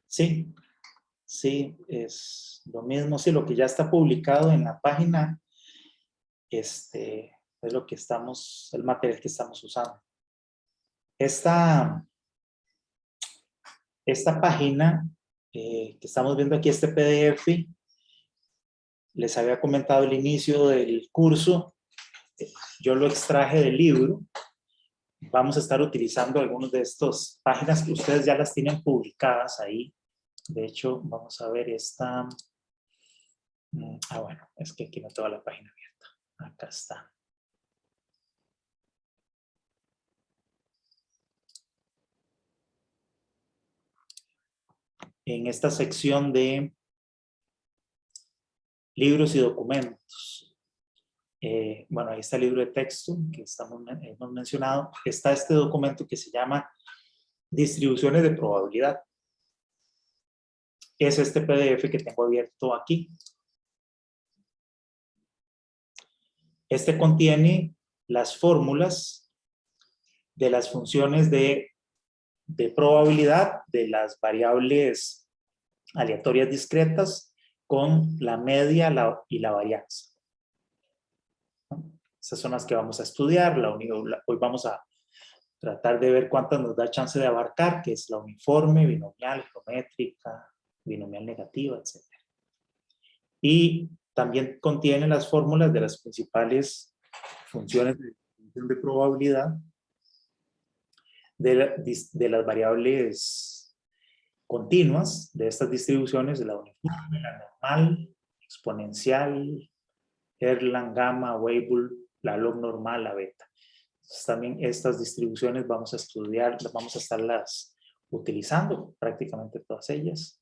Sí, sí, es lo mismo. Sí, lo que ya está publicado en la página, es lo que estamos, el material que estamos usando. Esta, esta página que estamos viendo aquí, este PDF, les había comentado al inicio del curso, yo lo extraje del libro. Vamos a estar utilizando algunas de estas páginas que ustedes ya las tienen publicadas ahí. De hecho, vamos a ver esta. Bueno, es que aquí no tengo la página abierta. Acá está. En esta sección de libros y documentos. Bueno, ahí está el libro de texto que hemos mencionado. Está este documento que se llama Distribuciones de probabilidad. Es este PDF que tengo abierto aquí. Este contiene las fórmulas de las funciones de probabilidad de las variables aleatorias discretas con la media y la varianza. Esas son las que vamos a estudiar. Hoy vamos a tratar de ver cuántas nos da chance de abarcar, que es la uniforme, binomial, geométrica, binomial negativa, etc. Y también contiene las fórmulas de las principales funciones de distribución de probabilidad de las variables continuas de estas distribuciones, de la uniforme, la normal, exponencial, Erlang, gamma, Weibull, la log normal, la beta. Entonces, también estas distribuciones vamos a estudiar, vamos a estarlas utilizando prácticamente todas ellas.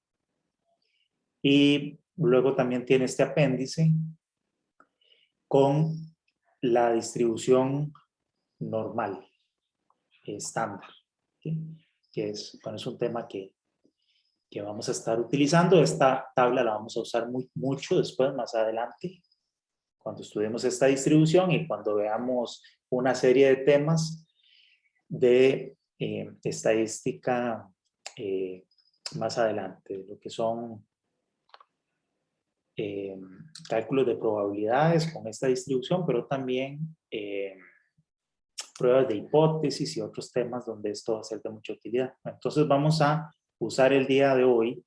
Y luego también tiene este apéndice con la distribución normal, estándar, ¿sí? Que es, bueno, es un tema que vamos a estar utilizando. Esta tabla la vamos a usar mucho después, más adelante, cuando estudiemos esta distribución y cuando veamos una serie de temas de estadística más adelante, lo que son cálculos de probabilidades con esta distribución, pero también pruebas de hipótesis y otros temas donde esto va a ser de mucha utilidad. Entonces vamos a usar el día de hoy,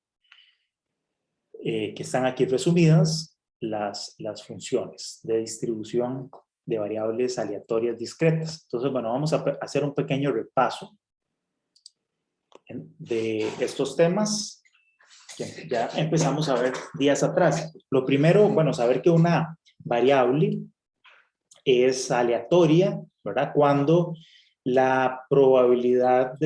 que están aquí resumidas, las funciones de distribución de variables aleatorias discretas. Entonces, bueno, vamos a hacer un pequeño repaso de estos temas que ya empezamos a ver días atrás. Lo primero, bueno, saber que una variable es aleatoria, ¿verdad? Cuando la probabilidad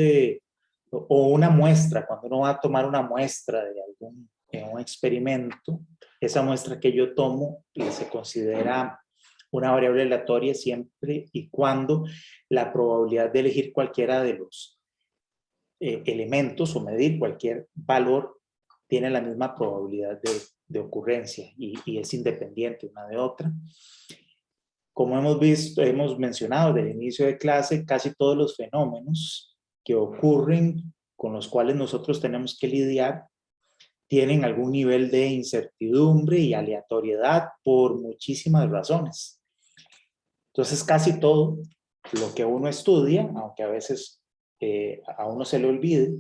o una muestra, cuando uno va a tomar una muestra de un experimento, esa muestra que yo tomo se considera una variable aleatoria siempre y cuando la probabilidad de elegir cualquiera de los elementos o medir cualquier valor tiene la misma probabilidad de ocurrencia y es independiente una de otra. Como hemos mencionado desde el inicio de clase, casi todos los fenómenos que ocurren con los cuales nosotros tenemos que lidiar tienen algún nivel de incertidumbre y aleatoriedad por muchísimas razones. Entonces, casi todo lo que uno estudia, aunque a veces a uno se le olvide,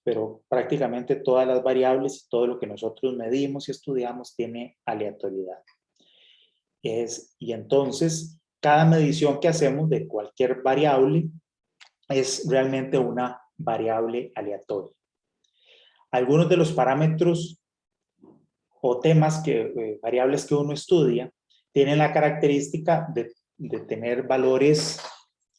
pero prácticamente todas las variables y todo lo que nosotros medimos y estudiamos tiene aleatoriedad. Y entonces, cada medición que hacemos de cualquier variable es realmente una variable aleatoria. Algunos de los parámetros o temas, variables que uno estudia, tienen la característica de tener valores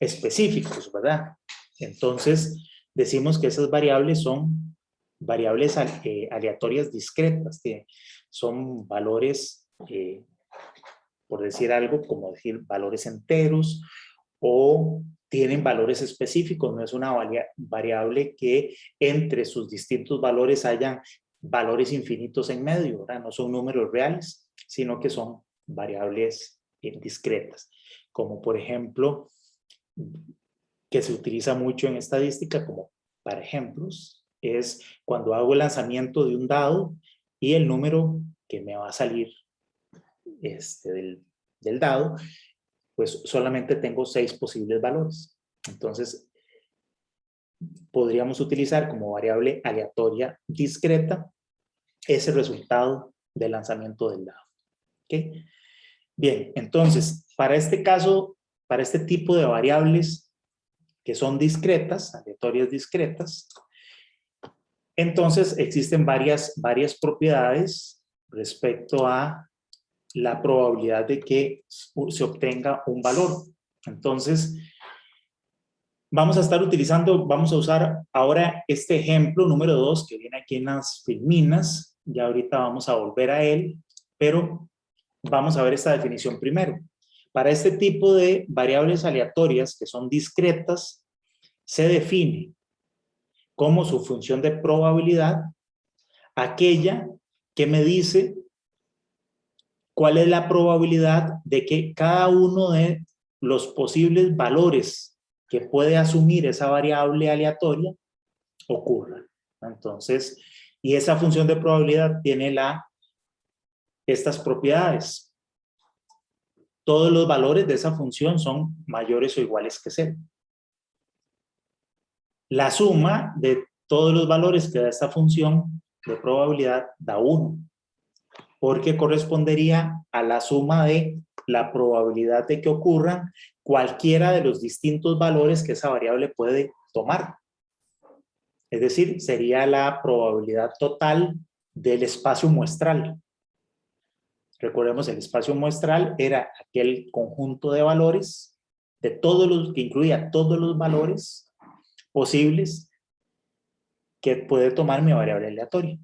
específicos, ¿verdad? Entonces, decimos que esas variables son variables aleatorias discretas, que son valores, por decir algo, como decir valores enteros, o tienen valores específicos, no es una variable que entre sus distintos valores hayan valores infinitos en medio, ¿verdad? No son números reales, sino que son variables discretas, como por ejemplo, que se utiliza mucho en estadística como para ejemplos, es cuando hago el lanzamiento de un dado y el número que me va a salir del dado, pues solamente tengo 6 posibles valores. Entonces, podríamos utilizar como variable aleatoria discreta ese resultado del lanzamiento del dado. ¿Okay? Bien, entonces, para este caso, para este tipo de variables que son discretas, aleatorias discretas, entonces existen varias propiedades respecto a la probabilidad de que se obtenga un valor. Entonces, vamos a usar ahora este ejemplo número 2 que viene aquí en las filminas. Ya ahorita vamos a volver a él, pero vamos a ver esta definición primero. Para este tipo de variables aleatorias que son discretas, se define como su función de probabilidad aquella que me dice cuál es la probabilidad de que cada uno de los posibles valores que puede asumir esa variable aleatoria ocurra. Entonces, y esa función de probabilidad tiene estas propiedades. Todos los valores de esa función son mayores o iguales que 0. La suma de todos los valores que da esta función de probabilidad da 1, porque correspondería a la suma de la probabilidad de que ocurran cualquiera de los distintos valores que esa variable puede tomar. Es decir, sería la probabilidad total del espacio muestral. Recordemos, el espacio muestral era aquel conjunto de valores de todos los, que incluía todos los valores posibles que puede tomar mi variable aleatoria.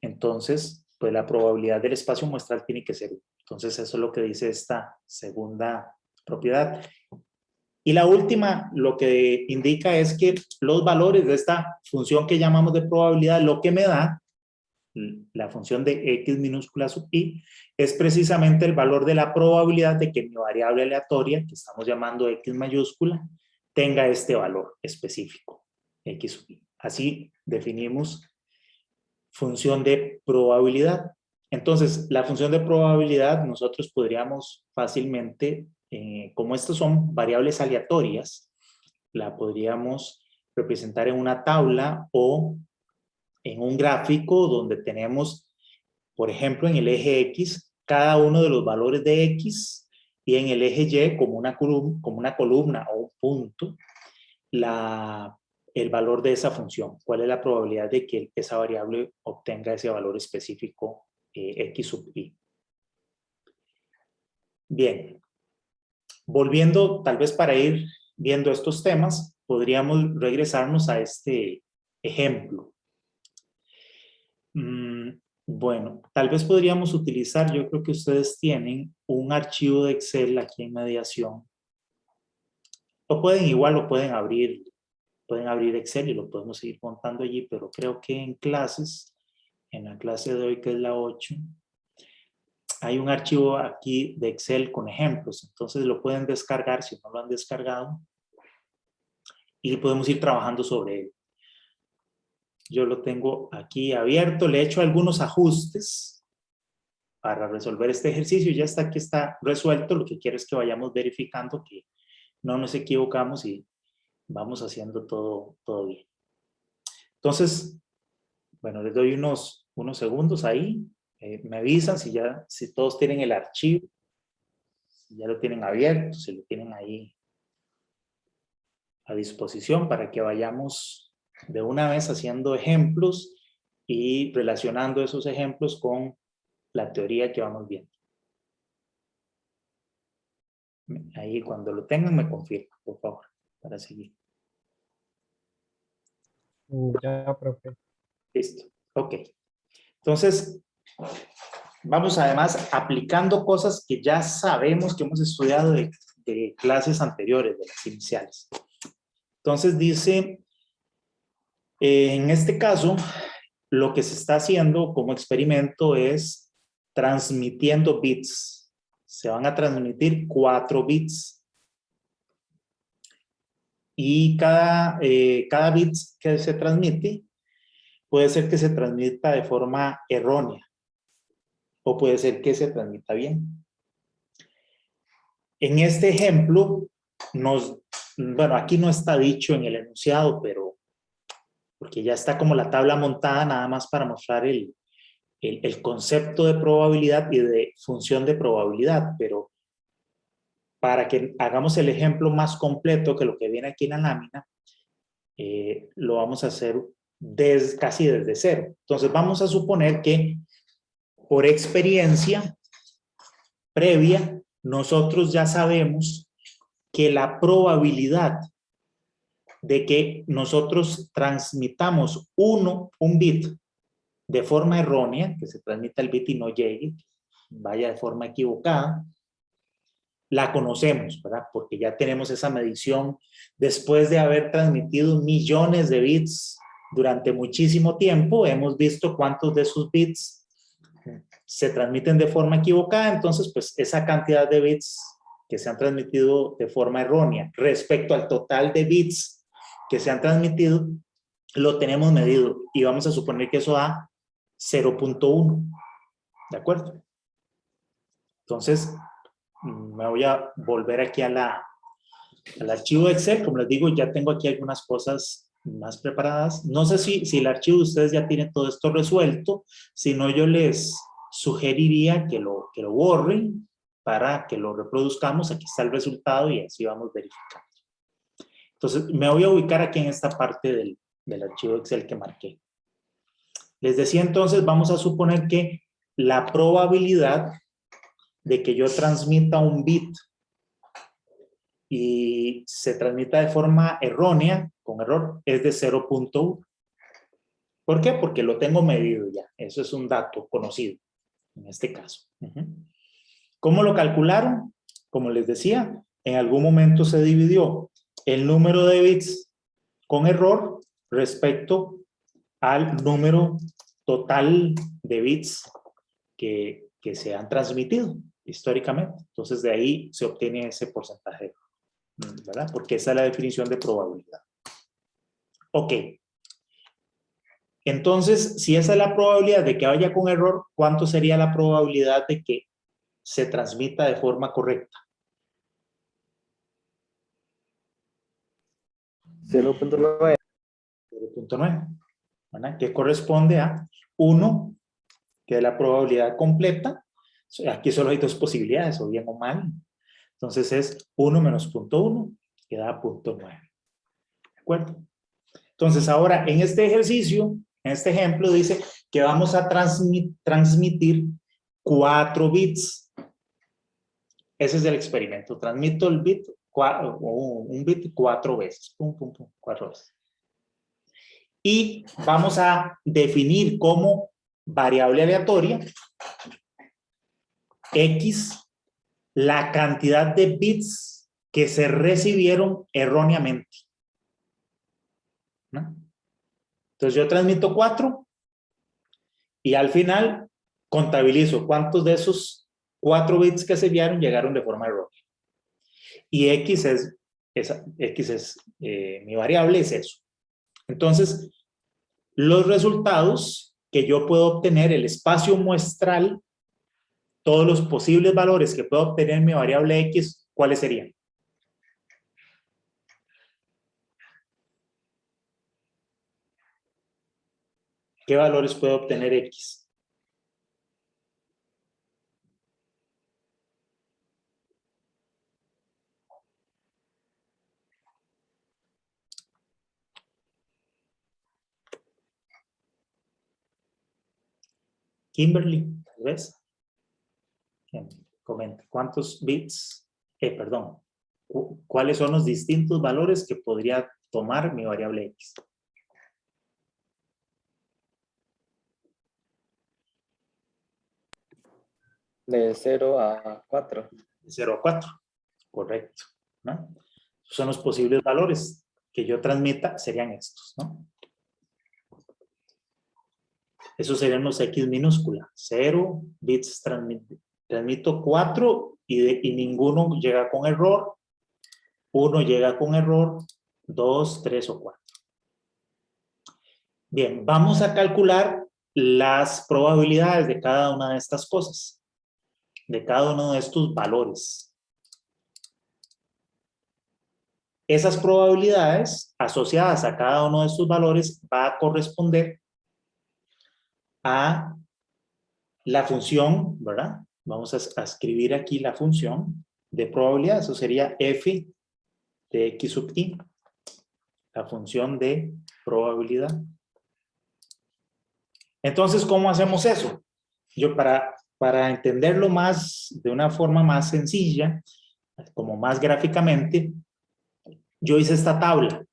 Entonces, pues la probabilidad del espacio muestral tiene que ser 1. Entonces, eso es lo que dice esta segunda propiedad. Y la última, lo que indica es que los valores de esta función que llamamos de probabilidad, lo que me da, la función de x minúscula sub i, es precisamente el valor de la probabilidad de que mi variable aleatoria, que estamos llamando x mayúscula, tenga este valor específico, x sub i. Así definimos función de probabilidad. Entonces, la función de probabilidad nosotros podríamos fácilmente, como estas son variables aleatorias, la podríamos representar en una tabla o en un gráfico donde tenemos, por ejemplo, en el eje X, cada uno de los valores de X, y en el eje Y como una columna o un punto, el valor de esa función. ¿Cuál es la probabilidad de que esa variable obtenga ese valor específico x sub i? Bien, volviendo tal vez para ir viendo estos temas, podríamos regresarnos a este ejemplo. Bueno, tal vez podríamos utilizar, yo creo que ustedes tienen un archivo de Excel aquí en mediación. O pueden abrir Excel y lo podemos seguir montando allí, pero creo que en la clase de hoy que es la 8, hay un archivo aquí de Excel con ejemplos, entonces lo pueden descargar si no lo han descargado y podemos ir trabajando sobre él. Yo lo tengo aquí abierto, le he hecho algunos ajustes para resolver este ejercicio, ya está aquí, está resuelto. Lo que quiero es que vayamos verificando que no nos equivocamos y vamos haciendo todo bien. Entonces, bueno, les doy unos segundos ahí. Me avisan si todos tienen el archivo, si ya lo tienen abierto, si lo tienen ahí a disposición para que vayamos de una vez haciendo ejemplos y relacionando esos ejemplos con la teoría que vamos viendo. Ahí cuando lo tengan me confirman, por favor, para seguir. Ya, profe. Listo, ok. Entonces, vamos además aplicando cosas que ya sabemos que hemos estudiado de clases anteriores, de las iniciales. Entonces dice, en este caso, lo que se está haciendo como experimento es transmitiendo bits. Se van a transmitir 4 bits. Y cada bit que se transmite puede ser que se transmita de forma errónea o puede ser que se transmita bien. En este ejemplo, bueno, aquí no está dicho en el enunciado, pero porque ya está como la tabla montada nada más para mostrar el concepto de probabilidad y de función de probabilidad, pero para que hagamos el ejemplo más completo que lo que viene aquí en la lámina, lo vamos a hacer casi desde cero. Entonces vamos a suponer que por experiencia previa, nosotros ya sabemos que la probabilidad de que nosotros transmitamos un bit de forma errónea, que se transmita el bit y no llegue, vaya de forma equivocada, la conocemos, ¿verdad? Porque ya tenemos esa medición después de haber transmitido millones de bits durante muchísimo tiempo, hemos visto cuántos de esos bits se transmiten de forma equivocada, entonces pues esa cantidad de bits que se han transmitido de forma errónea respecto al total de bits que se han transmitido, lo tenemos medido y vamos a suponer que eso da 0.1, ¿de acuerdo? Entonces, me voy a volver aquí al archivo de Excel. Como les digo, ya tengo aquí algunas cosas más preparadas. No sé si el archivo de ustedes ya tiene todo esto resuelto. Si no, yo les sugeriría que lo borren para que lo reproduzcamos. Aquí está el resultado y así vamos verificando. Entonces, me voy a ubicar aquí en esta parte del archivo de Excel que marqué. Les decía entonces, vamos a suponer que la probabilidad de que yo transmita un bit y se transmita de forma errónea, con error, es de 0.1. ¿Por qué? Porque lo tengo medido ya. Eso es un dato conocido, en este caso. ¿Cómo lo calcularon? Como les decía, en algún momento se dividió el número de bits con error respecto al número total de bits que se han transmitido históricamente. Entonces, de ahí se obtiene ese porcentaje, ¿verdad? Porque esa es la definición de probabilidad. Ok. Entonces, si esa es la probabilidad de que vaya con error, ¿cuánto sería la probabilidad de que se transmita de forma correcta? 0.9. 0.9, ¿verdad? Que corresponde a 1, que es la probabilidad completa. Aquí solo hay dos posibilidades, o bien o mal. Entonces es 1 menos 0.1, que da 0.9. ¿De acuerdo? Entonces ahora en este ejercicio, en este ejemplo, dice que vamos a transmitir 4 bits. Ese es el experimento. Transmito el bit, un bit 4 veces. Pum, pum, pum, 4 veces. Y vamos a definir como variable aleatoria X la cantidad de bits que se recibieron erróneamente, ¿no? Entonces yo transmito 4 y al final contabilizo cuántos de esos 4 bits que se enviaron llegaron de forma errónea. Y X es mi variable, es eso. Entonces, los resultados que yo puedo obtener, el espacio muestral, todos los posibles valores que puedo obtener mi variable X, ¿cuáles serían? ¿Qué valores puedo obtener X? Kimberly, tal vez. Comenta, ¿cuántos bits? Perdón. ¿Cuáles son los distintos valores que podría tomar mi variable X? De 0 a 4. De 0 a 4. Correcto, ¿no? Son los posibles valores que yo transmita, serían estos, ¿no? Esos serían los X minúscula. 0 bits transmito 4 y ninguno llega con error. 1 llega con error. 2, 3 o 4. Bien, vamos a calcular las probabilidades de cada una de estas cosas, de cada uno de estos valores. Esas probabilidades asociadas a cada uno de estos valores va a corresponder a la función, ¿verdad? Vamos a escribir aquí la función de probabilidad. Eso sería f de x sub i, la función de probabilidad. Entonces, ¿cómo hacemos eso? Yo para entenderlo más, de una forma más sencilla, como más gráficamente, yo hice esta tabla,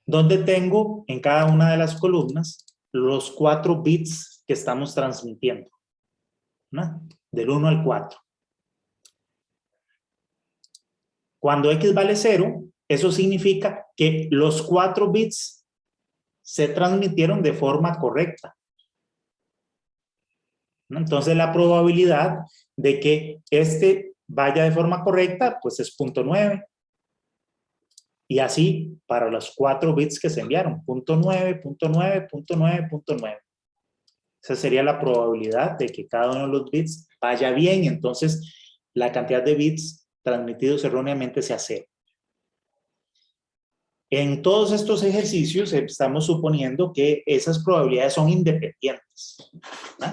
donde tengo en cada una de las columnas los 4 bits que estamos transmitiendo, ¿no? Del 1 al 4. Cuando x vale 0, eso significa que los 4 bits se transmitieron de forma correcta, ¿no? Entonces la probabilidad de que este vaya de forma correcta, pues es 0.9. Y así para los 4 bits que se enviaron, 0.9, 0.9, 0.9, 0.9. Esa sería la probabilidad de que cada uno de los bits vaya bien, entonces la cantidad de bits transmitidos erróneamente sea 0. En todos estos ejercicios estamos suponiendo que esas probabilidades son independientes, ¿no?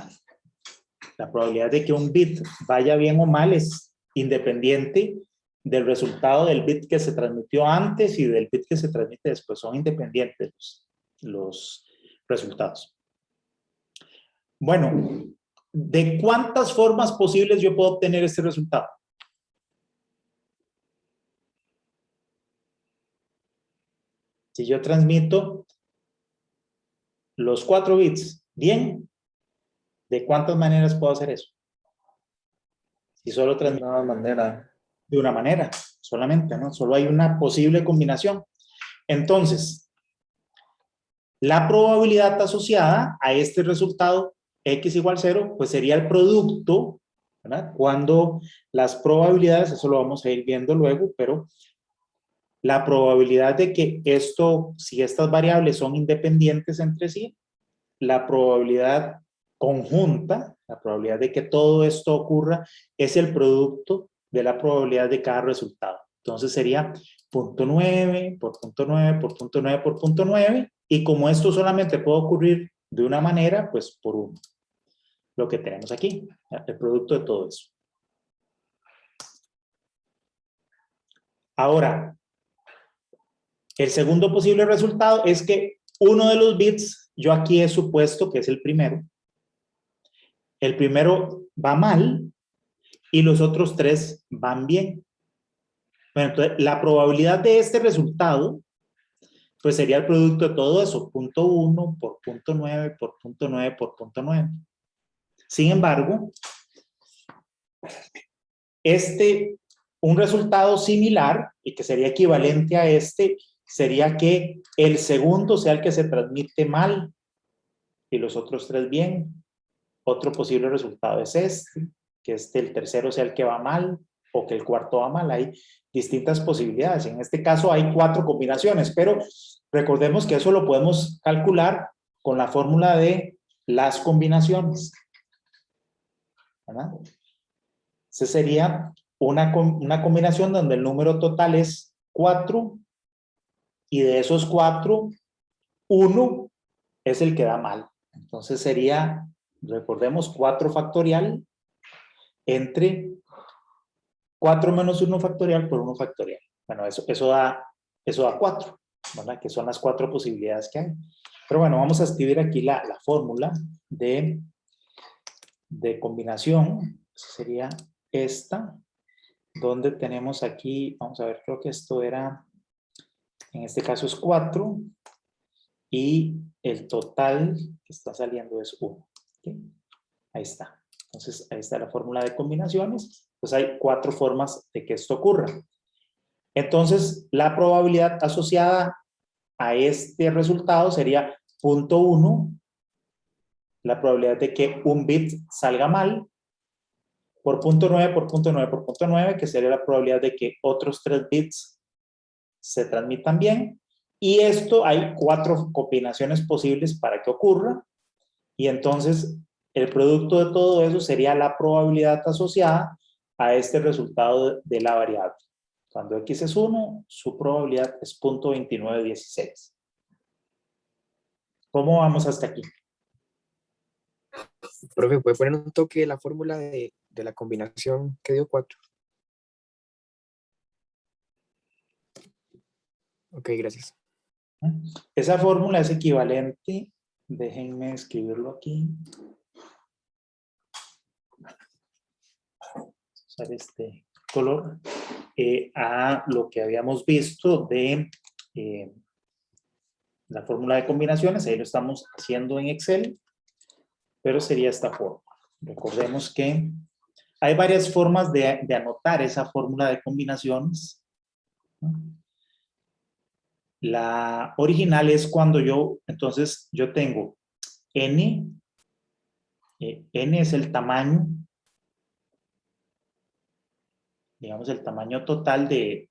La probabilidad de que un bit vaya bien o mal es independiente del resultado del bit que se transmitió antes y del bit que se transmite después. Son independientes los resultados. Bueno, ¿de cuántas formas posibles yo puedo obtener este resultado? Si yo transmito los 4 bits bien, ¿de cuántas maneras puedo hacer eso? Si solo De transmito una manera. de una manera, solamente, ¿no? Solo hay una posible combinación. Entonces, la probabilidad asociada a este resultado x igual 0, pues sería el producto, ¿verdad? Cuando las probabilidades, eso lo vamos a ir viendo luego, pero la probabilidad de que esto, si estas variables son independientes entre sí, la probabilidad conjunta, la probabilidad de que todo esto ocurra, es el producto de la probabilidad de cada resultado. Entonces sería 0.9 por 0.9 por 0.9 por 0.9, y como esto solamente puede ocurrir de una manera, pues por 1. Lo que tenemos aquí, el producto de todo eso. Ahora, el segundo posible resultado es que uno de los bits, yo aquí he supuesto que es el primero va mal y los otros 3 van bien. Bueno, entonces la probabilidad de este resultado, pues sería el producto de todo eso, 0.1 por 0.9 por 0.9 por 0.9. Sin embargo, un resultado similar y que sería equivalente a este, sería que el segundo sea el que se transmite mal y los otros 3 bien. Otro posible resultado es este, que el tercero sea el que va mal o que el cuarto va mal. Hay distintas posibilidades. En este caso hay 4 combinaciones, pero recordemos que eso lo podemos calcular con la fórmula de las combinaciones, ¿verdad? Esa sería una combinación donde el número total es 4 y de esos 4, 1 es el que da mal. Entonces sería, recordemos, 4 factorial entre 4 menos 1 factorial por 1 factorial. Bueno, eso da 4, ¿verdad? Que son las 4 posibilidades que hay. Pero bueno, vamos a escribir aquí la fórmula de combinación. Sería esta, donde tenemos aquí, vamos a ver, creo que esto era, en este caso es 4, y el total que está saliendo es 1. ¿Okay? Ahí está. Entonces, ahí está la fórmula de combinaciones. Pues hay 4 formas de que esto ocurra. Entonces, la probabilidad asociada a este resultado sería 0.1, la probabilidad de que un bit salga mal, por 0.9 por 0.9 por 0.9, que sería la probabilidad de que otros 3 bits se transmitan bien, Y esto hay 4 combinaciones posibles para que ocurra. Y entonces el producto de todo eso sería la probabilidad asociada a este resultado de la variable. Cuando x es 1, su probabilidad es 0.2916. ¿Cómo vamos hasta aquí? Profe, ¿puede poner un toque de la fórmula de la combinación que dio 4? Ok, gracias. Esa fórmula es equivalente, déjenme escribirlo aquí. Usar este color, a lo que habíamos visto de la fórmula de combinaciones. Ahí lo estamos haciendo en Excel, pero sería esta forma. Recordemos que hay varias formas de anotar esa fórmula de combinaciones, ¿no? La original es cuando entonces yo tengo n, n es el tamaño, digamos el tamaño total de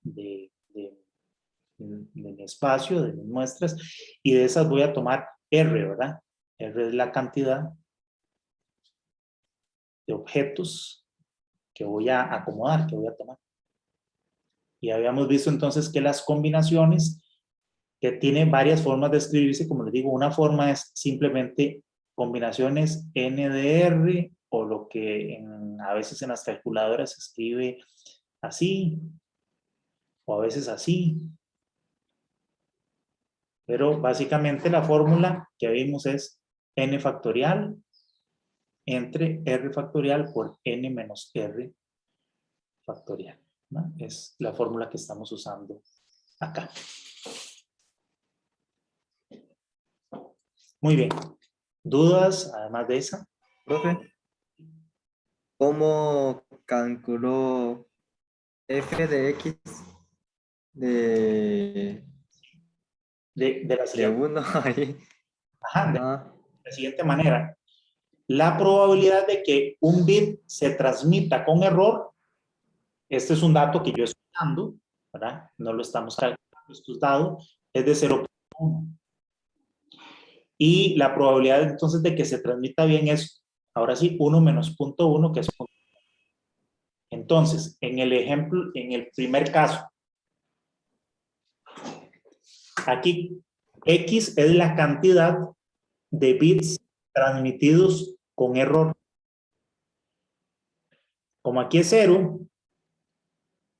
mi espacio, de mis muestras, y de esas voy a tomar R, ¿verdad? R es la cantidad de objetos que voy a acomodar, que voy a tomar. Y habíamos visto entonces que las combinaciones, que tienen varias formas de escribirse, como les digo, una forma es simplemente combinaciones N de R, o lo que a veces en las calculadoras se escribe así, o a veces así. Pero básicamente la fórmula que vimos es n factorial entre r factorial por n menos r factorial, ¿no? Es la fórmula que estamos usando acá. Muy bien. ¿Dudas además de esa? Profe, ¿cómo calculó f de x de, De la de siguiente, 1 ahí? ajá, de Ajá. la siguiente manera. La probabilidad de que un bit se transmita con error, este es un dato que yo estoy dando, ¿verdad? No lo estamos calculando, esto es dado, es de 0.1. Y la probabilidad entonces de que se transmita bien es, ahora sí, 1 menos 0.1, que es 0.1. Entonces, en el ejemplo, en el primer caso, aquí X es la cantidad de bits transmitidos con error. Como aquí es 0,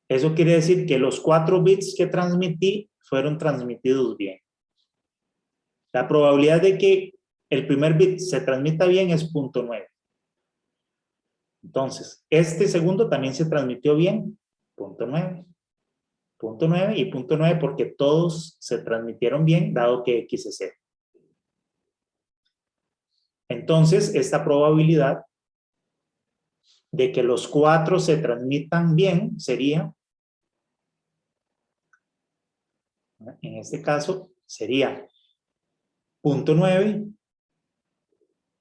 eso quiere decir que los 4 bits que transmití fueron transmitidos bien. La probabilidad de que el primer bit se transmita bien es 0.9. Entonces, este segundo también se transmitió bien, 0.9. 0.9 y 0.9 porque todos se transmitieron bien, dado que X es 0. Entonces, esta probabilidad de que los 4 se transmitan bien sería, en este caso, sería 0.9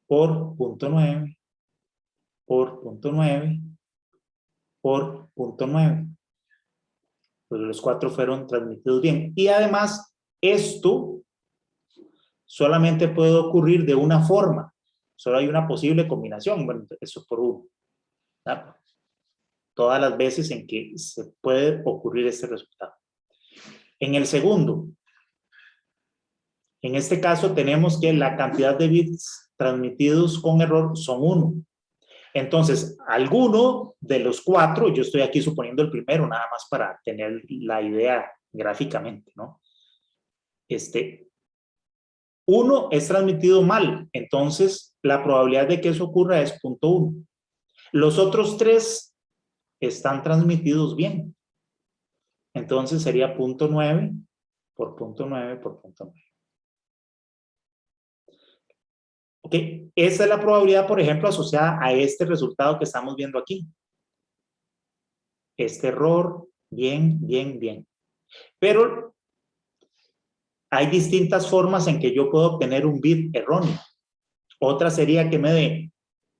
por 0.9 por 0.9 por 0.9. Pues los 4 fueron transmitidos bien. Y además, esto solamente puede ocurrir de una forma. Solo hay una posible combinación. Bueno, eso por uno, ¿verdad? Todas las veces en que se puede ocurrir este resultado. En el segundo, en este caso tenemos que la cantidad de bits transmitidos con error son 1. Entonces, alguno de los 4, yo estoy aquí suponiendo el primero, nada más para tener la idea gráficamente, ¿no? 1 es transmitido mal, entonces la probabilidad de que eso ocurra es 0.1. Los otros 3 están transmitidos bien. Entonces sería 0.9 por 0.9 por 0.9. Ok, esa es la probabilidad, por ejemplo, asociada a este resultado que estamos viendo aquí. Este error, bien, bien, bien. Pero hay distintas formas en que yo puedo obtener un bit erróneo. Otra sería que me dé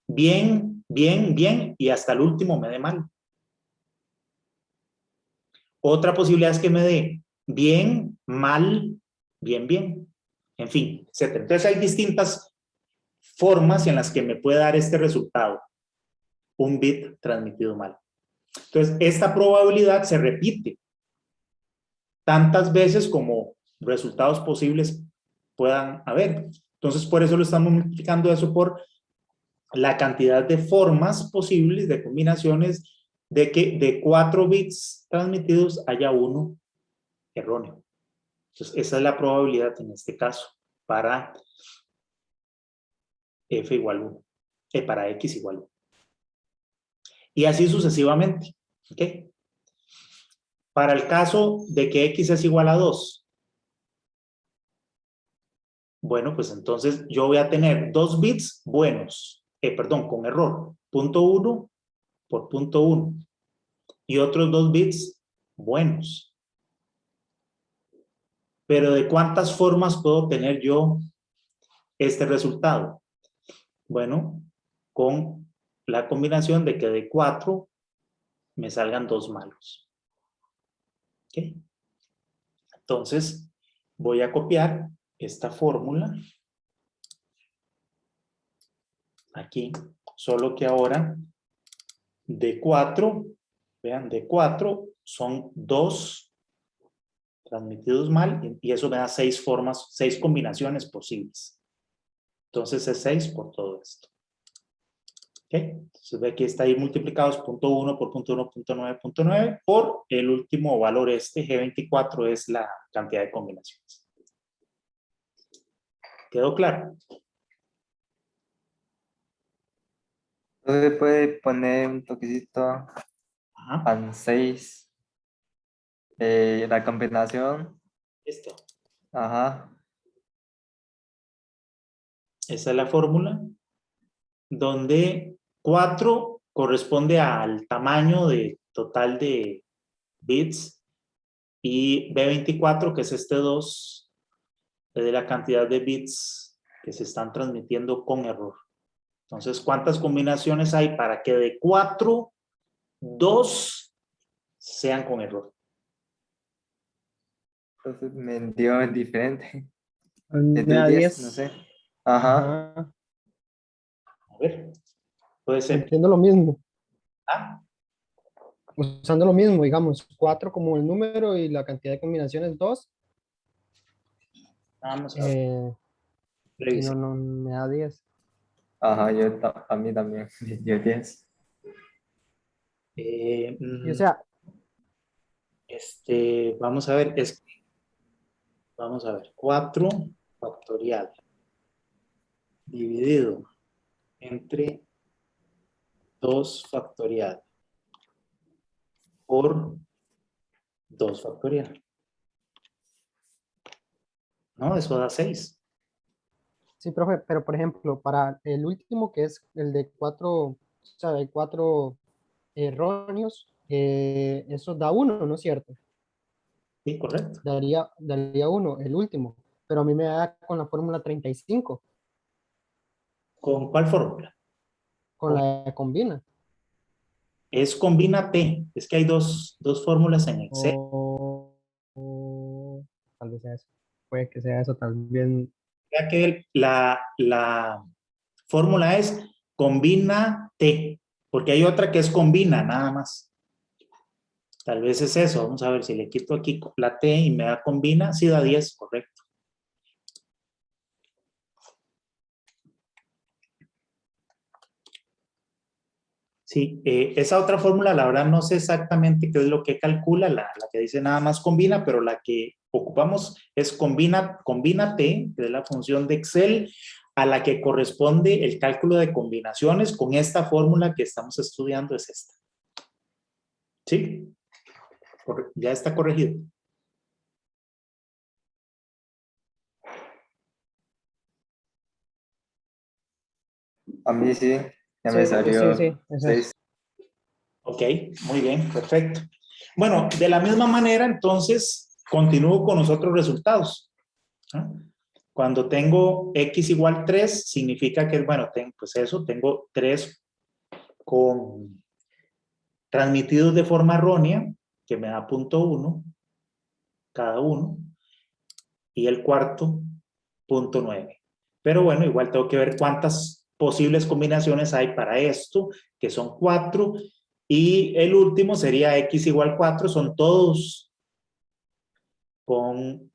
bien, bien, bien y hasta el último me dé mal. Otra posibilidad es que me dé bien, mal, bien, bien, en fin, etc. Entonces hay distintas formas en las que me puede dar este resultado, un bit transmitido mal. Entonces, esta probabilidad se repite tantas veces como resultados posibles puedan haber. Entonces, por eso lo estamos multiplicando eso por la cantidad de formas posibles, de combinaciones, de que de 4 bits transmitidos haya uno erróneo. Entonces, esa es la probabilidad en este caso para f igual 1, para x igual 1. Y así sucesivamente. ¿Ok? Para el caso de que x es igual a 2, bueno, pues entonces yo voy a tener 2 bits buenos, perdón, con error, punto 1 por punto 1, y otros 2 bits buenos. Pero ¿de cuántas formas puedo tener yo este resultado? Bueno, con la combinación de que de 4 me salgan 2 malos. ¿Ok? Entonces, voy a copiar esta fórmula aquí, solo que ahora de 4, vean, de 4 son 2 transmitidos mal y eso me da 6 formas, 6 combinaciones posibles. Entonces es 6 por todo esto. ¿Ok? Entonces ve que está ahí multiplicados punto 1 por punto 1, punto 9, punto 9 por el último valor G24 es la cantidad de combinaciones. ¿Quedó claro? Entonces puede poner un toquecito Ajá. al 6. La combinación. Listo. Ajá. Esa es la fórmula donde 4 corresponde al tamaño de total de bits y B24, que es este 2, es de la cantidad de bits que se están transmitiendo con error. Entonces, ¿cuántas combinaciones hay para que de 4, 2 sean con error? Entonces me dio diferente. Me De da 10, no 10. sé. Ajá. Ajá. A ver, puede ser. Entiendo lo mismo. Ah, Usando lo mismo, digamos, 4 como el número y la cantidad de combinaciones 2. vamos a Y revisar. no me da 10. Ajá, a mí también. Dio 10. Y o sea, Vamos a ver, vamos a ver, 4 factorial dividido entre 2 factorial por 2 factorial. No, eso da 6. sí, profe, pero por ejemplo, para el último que es el de 4, o sea, de 4 erróneos, eso da 1, ¿no es cierto? Sí, correcto. Daría 1, el último, pero a mí me da con la fórmula 35, ¿Con cuál fórmula? con la de combina. Es combina T. Es que hay dos fórmulas en Excel. O tal vez sea eso. Puede que sea eso también. Ya que la fórmula es combina T, porque hay otra que es combina, nada más. Tal vez es eso. Vamos a ver si le quito aquí la T y me da combina. Sí da 10, correcto. Sí, esa otra fórmula, la verdad no sé exactamente qué es lo que calcula, la que dice nada más combina, pero la que ocupamos es combina T, que es la función de Excel, a la que corresponde el cálculo de combinaciones con esta fórmula que estamos estudiando, es esta. ¿Sí? Ya está corregido. A mí sí, ya me Sí, sí, salió sí, es eso. 6. Ok, muy bien, perfecto. Bueno, de la misma manera, entonces, continúo con los otros resultados. ¿Ah? Cuando tengo x igual 3, significa que, bueno, pues eso, tengo 3 con transmitidos de forma errónea, que me da 0.1 cada uno, y el cuarto 0.9. Pero bueno, igual tengo que ver cuántas posibles combinaciones hay para esto, que son 4, y el último sería x igual 4, son todos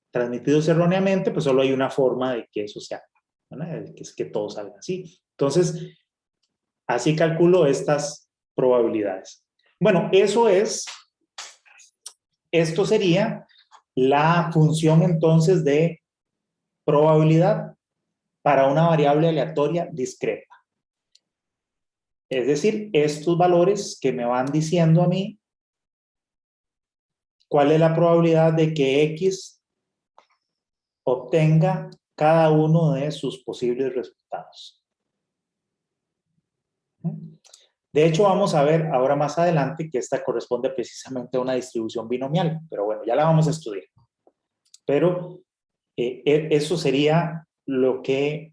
transmitidos erróneamente, pues solo hay una forma de que eso se haga, ¿verdad? Que es que todos salgan así. Entonces, así calculo estas probabilidades. Bueno, esto sería la función entonces de probabilidad para una variable aleatoria discreta. Es decir, estos valores que me van diciendo a mí cuál es la probabilidad de que X obtenga cada uno de sus posibles resultados. De hecho, vamos a ver ahora más adelante que esta corresponde precisamente a una distribución binomial, pero bueno, ya la vamos a estudiar. Pero eso sería lo que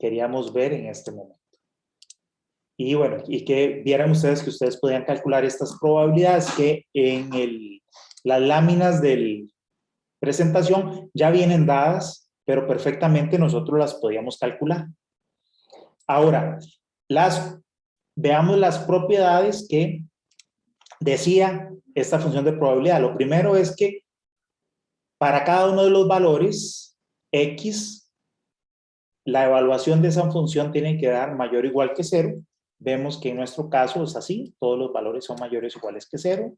queríamos ver en este momento. Y bueno, y que vieran ustedes que ustedes podían calcular estas probabilidades que en las láminas de presentación ya vienen dadas, pero perfectamente nosotros las podíamos calcular. Ahora, veamos las propiedades que decía esta función de probabilidad. Lo primero es que para cada uno de los valores X, la evaluación de esa función tiene que dar mayor o igual que 0. Vemos que en nuestro caso es así, todos los valores son mayores o iguales que 0.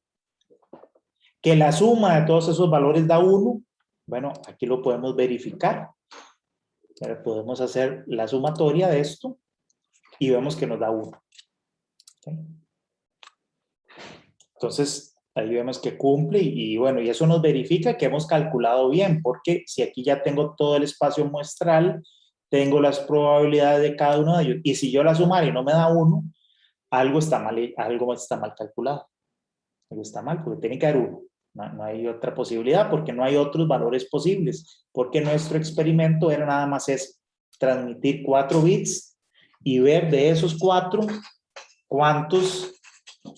Que la suma de todos esos valores da 1. Bueno, aquí lo podemos verificar. Podemos hacer la sumatoria de esto y vemos que nos da 1. ¿Okay? Entonces, ahí vemos que cumple y bueno, y eso nos verifica que hemos calculado bien, porque si aquí ya tengo todo el espacio muestral, tengo las probabilidades de cada uno de ellos, y si yo la sumara y no me da 1, algo está mal calculado. Algo está mal, porque tiene que haber 1. No hay otra posibilidad, porque no hay otros valores posibles, porque nuestro experimento era nada más eso, transmitir 4 bits y ver de esos 4 cuántos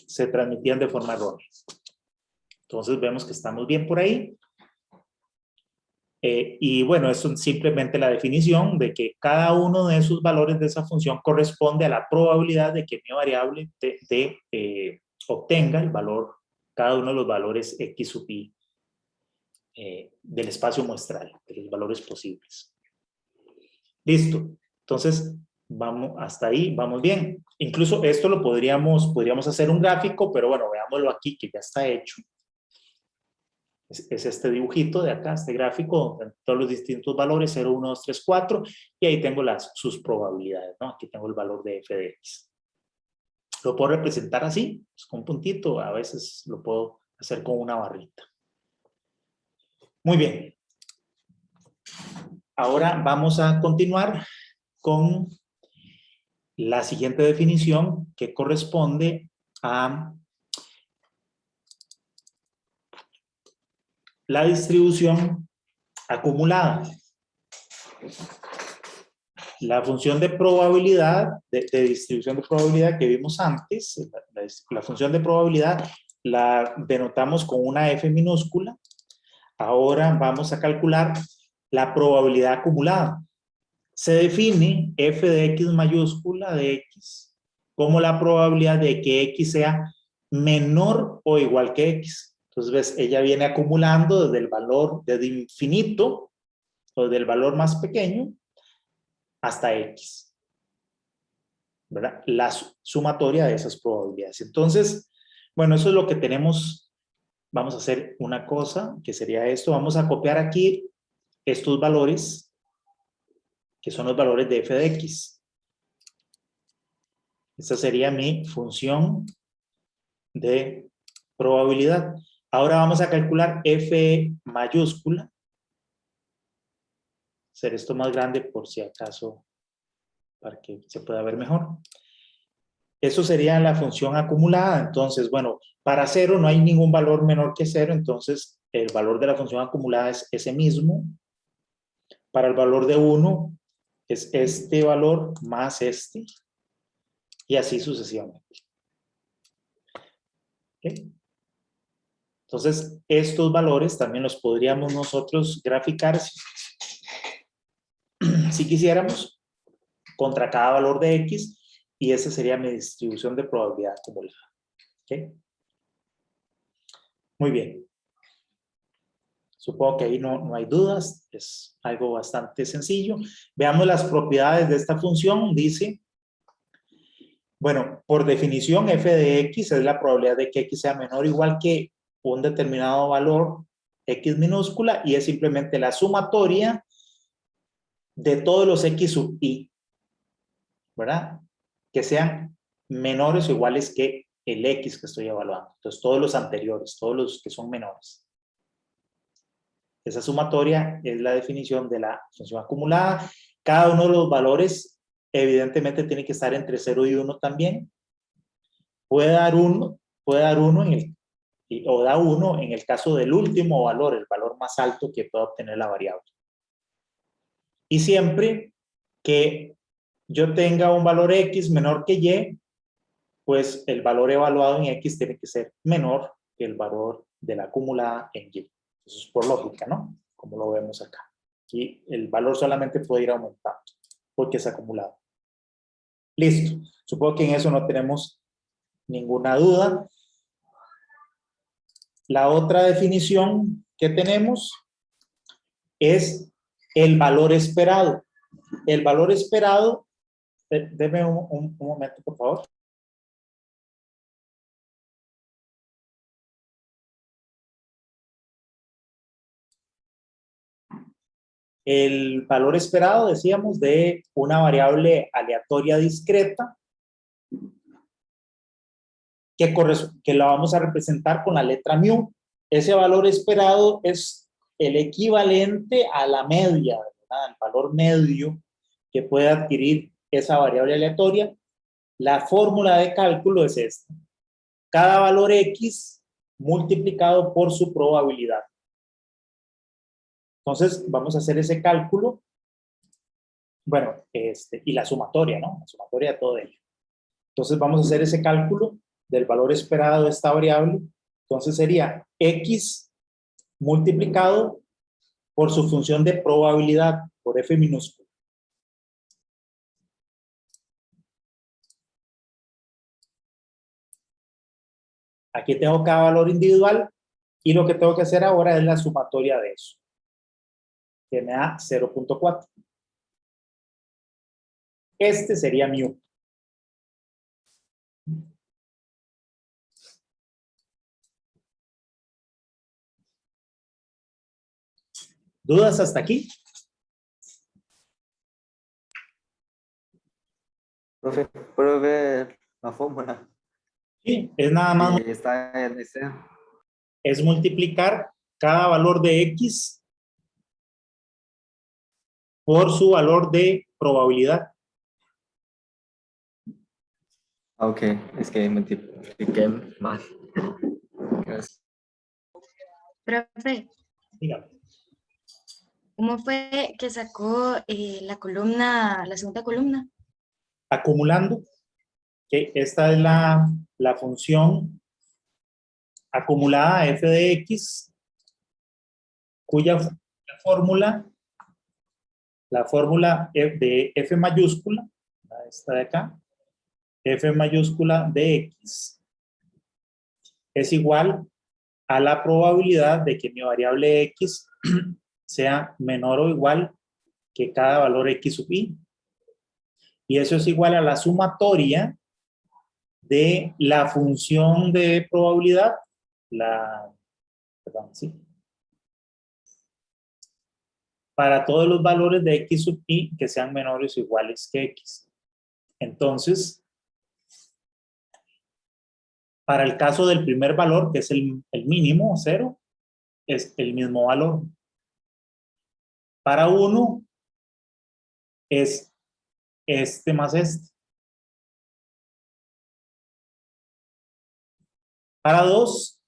se transmitían de forma errónea. Entonces vemos que estamos bien por ahí. Y bueno, eso es simplemente la definición de que cada uno de esos valores de esa función corresponde a la probabilidad de que mi variable obtenga el valor, cada uno de los valores x sub i del espacio muestral, de los valores posibles. Listo. Entonces, vamos hasta ahí, vamos bien. Incluso esto lo podríamos hacer un gráfico, pero bueno, veámoslo aquí que ya está hecho. Es este dibujito de acá, este gráfico, todos los distintos valores, 0, 1, 2, 3, 4, y ahí tengo sus probabilidades, ¿no? Aquí tengo el valor de f de x. Lo puedo representar así, pues con un puntito, a veces lo puedo hacer con una barrita. Muy bien. Ahora vamos a continuar con la siguiente definición que corresponde a la distribución acumulada. La función de probabilidad, de distribución de probabilidad que vimos antes, la función de probabilidad la denotamos con una f minúscula. Ahora vamos a calcular la probabilidad acumulada. Se define f de x mayúscula de x como la probabilidad de que x sea menor o igual que x. Entonces, ves, ella viene acumulando desde el valor desde infinito o desde el valor más pequeño hasta x, ¿verdad? La sumatoria de esas probabilidades. Entonces, bueno, eso es lo que tenemos. Vamos a hacer una cosa, que sería esto. Vamos a copiar aquí estos valores, que son los valores de f de x. Esta sería mi función de probabilidad. Ahora vamos a calcular f mayúscula. Hacer esto más grande por si acaso, para que se pueda ver mejor. Eso sería la función acumulada. Entonces, bueno, para 0 no hay ningún valor menor que 0, entonces el valor de la función acumulada es ese mismo. Para el valor de 1 es este valor más este, y así sucesivamente. ¿Okay? Entonces, estos valores también los podríamos nosotros graficar si quisiéramos contra cada valor de X, y esa sería mi distribución de probabilidad acumulada. ¿Okay? Muy bien. Supongo que ahí no hay dudas, es algo bastante sencillo. Veamos las propiedades de esta función. Dice, bueno, por definición f de x es la probabilidad de que x sea menor o igual que un determinado valor x minúscula, y es simplemente la sumatoria de todos los x sub i, ¿verdad? Que sean menores o iguales que el x que estoy evaluando. Entonces, todos los anteriores, todos los que son menores. Esa sumatoria es la definición de la función acumulada. Cada uno de los valores, evidentemente, tiene que estar entre 0 y 1 también. Puede dar 1 o da 1 en el caso del último valor, el valor más alto que pueda obtener la variable. Y siempre que yo tenga un valor x menor que y, pues el valor evaluado en x tiene que ser menor que el valor de la acumulada en y. Eso es por lógica, ¿no? Como lo vemos acá. Y el valor solamente puede ir aumentando porque es acumulado. Listo. Supongo que en eso no tenemos ninguna duda. La otra definición que tenemos es el valor esperado. El valor esperado, deme un momento, por favor. El valor esperado, decíamos, de una variable aleatoria discreta que la vamos a representar con la letra mu. Ese valor esperado es el equivalente a la media, ¿verdad? Al valor medio que puede adquirir esa variable aleatoria. La fórmula de cálculo es esta. Cada valor x multiplicado por su probabilidad. Entonces, vamos a hacer ese cálculo. Bueno, y la sumatoria, ¿no? La sumatoria de todo ello. Entonces, vamos a hacer ese cálculo del valor esperado de esta variable. Entonces, sería x multiplicado por su función de probabilidad, por f minúscula. Aquí tengo cada valor individual y lo que tengo que hacer ahora es la sumatoria de eso, que me da 0.4. Este sería mu. ¿Dudas hasta aquí? Profe, ¿puedo ver la fórmula? Sí, es nada más, Está en ese. es multiplicar cada valor de x por su valor de probabilidad. Ok, es que multipliqué mal. Gracias. Profe, Dígame. ¿cómo fue que sacó la columna, la segunda columna? Acumulando, que esta es la función acumulada f de x, cuya fórmula, la fórmula de f mayúscula, esta de acá, f mayúscula de x, es igual a la probabilidad de que mi variable x sea menor o igual que cada valor x sub i. Y eso es igual a la sumatoria de la función de probabilidad, perdón, sí, para todos los valores de x sub i que sean menores o iguales que x. Entonces, para el caso del primer valor, que es el mínimo, 0, es el mismo valor. Para 1 es este más este. Para 2,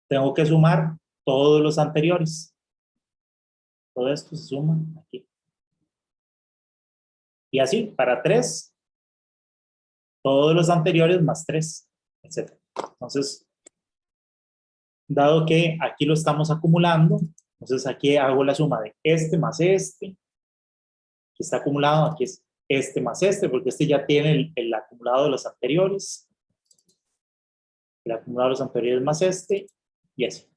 tengo que sumar todos los anteriores. Todo esto se suma aquí. Y así, para 3, todos los anteriores más 3, etc. Entonces, dado que aquí lo estamos acumulando, entonces aquí hago la suma de este más este, que está acumulado, aquí es este más este, porque este ya tiene el acumulado de los anteriores, el acumulado de los anteriores más este, y así.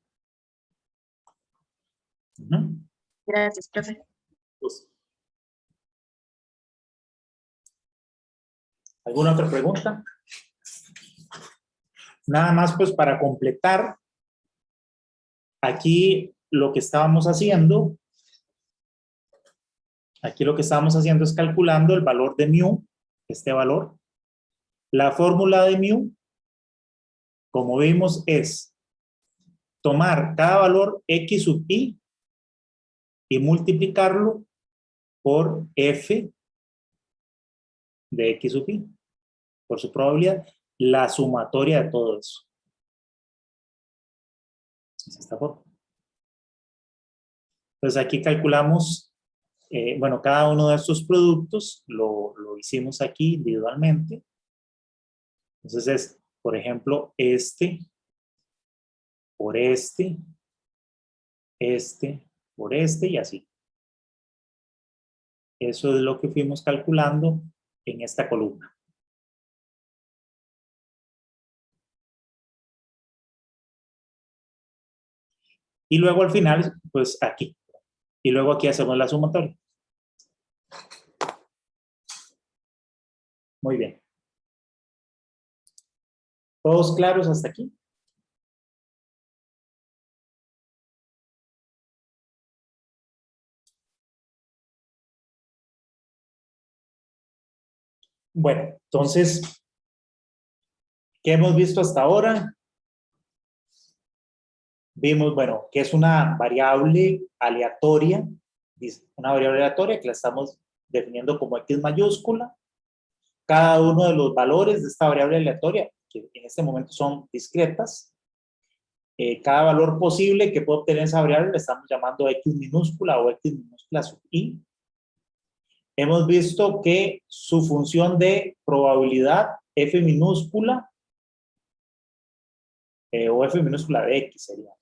Gracias, profe. Pues, ¿alguna otra pregunta? Nada más pues para completar, aquí lo que estábamos haciendo, es calculando el valor de mu, este valor. La fórmula de mu, como vimos, es tomar cada valor x sub i y multiplicarlo por f de x sub i, por su probabilidad, la sumatoria de todo eso. Es esta forma. Entonces aquí calculamos, bueno, cada uno de estos productos lo hicimos aquí individualmente. Entonces es, por ejemplo, este por este por este y así. Eso es lo que fuimos calculando en esta columna. Y luego al final, pues aquí. Y luego aquí hacemos la sumatoria. Muy bien. ¿Todos claros hasta aquí? Bueno, entonces, ¿qué hemos visto hasta ahora? Vimos, bueno, que es una variable aleatoria, que la estamos definiendo como x mayúscula. Cada uno de los valores de esta variable aleatoria, que en este momento son discretas, cada valor posible que puede obtener esa variable le estamos llamando x minúscula o x minúscula sub i. Hemos visto que su función de probabilidad f minúscula o f minúscula de x sería.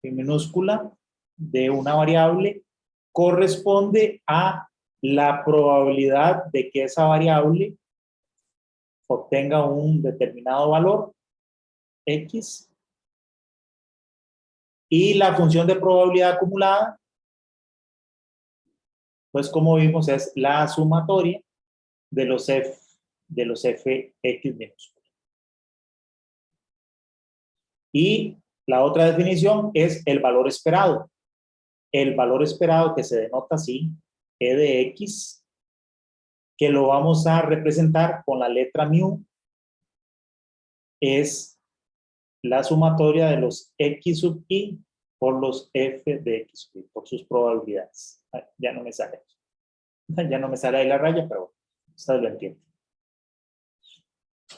F minúscula de una variable corresponde a la probabilidad de que esa variable obtenga un determinado valor x, y la función de probabilidad acumulada, pues como vimos, es la sumatoria de los f x minúscula. Y la otra definición es el valor esperado. El valor esperado, que se denota así, e de x, que lo vamos a representar con la letra mu, es la sumatoria de los x sub i por los f de x sub i, por sus probabilidades. Ya no me sale. Ya no me sale ahí la raya, pero ustedes lo entienden.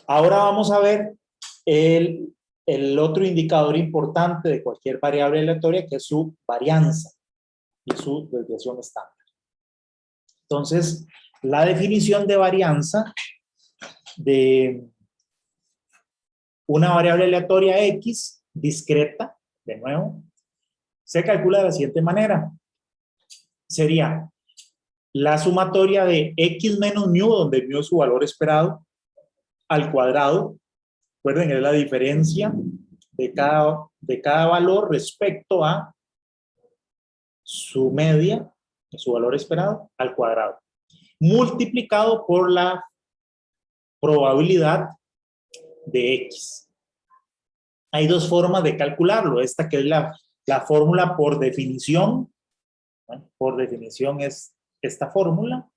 Ahora vamos a ver el otro indicador importante de cualquier variable aleatoria, que es su varianza y su desviación estándar. Entonces, la definición de varianza de una variable aleatoria x discreta, de nuevo, se calcula de la siguiente manera. Sería la sumatoria de x menos mu, donde mu es su valor esperado, al cuadrado. Recuerden, es la diferencia de cada valor respecto a su media, su valor esperado, al cuadrado, multiplicado por la probabilidad de x. Hay dos formas de calcularlo. Esta que es la fórmula por definición. ¿No? Por definición es esta fórmula.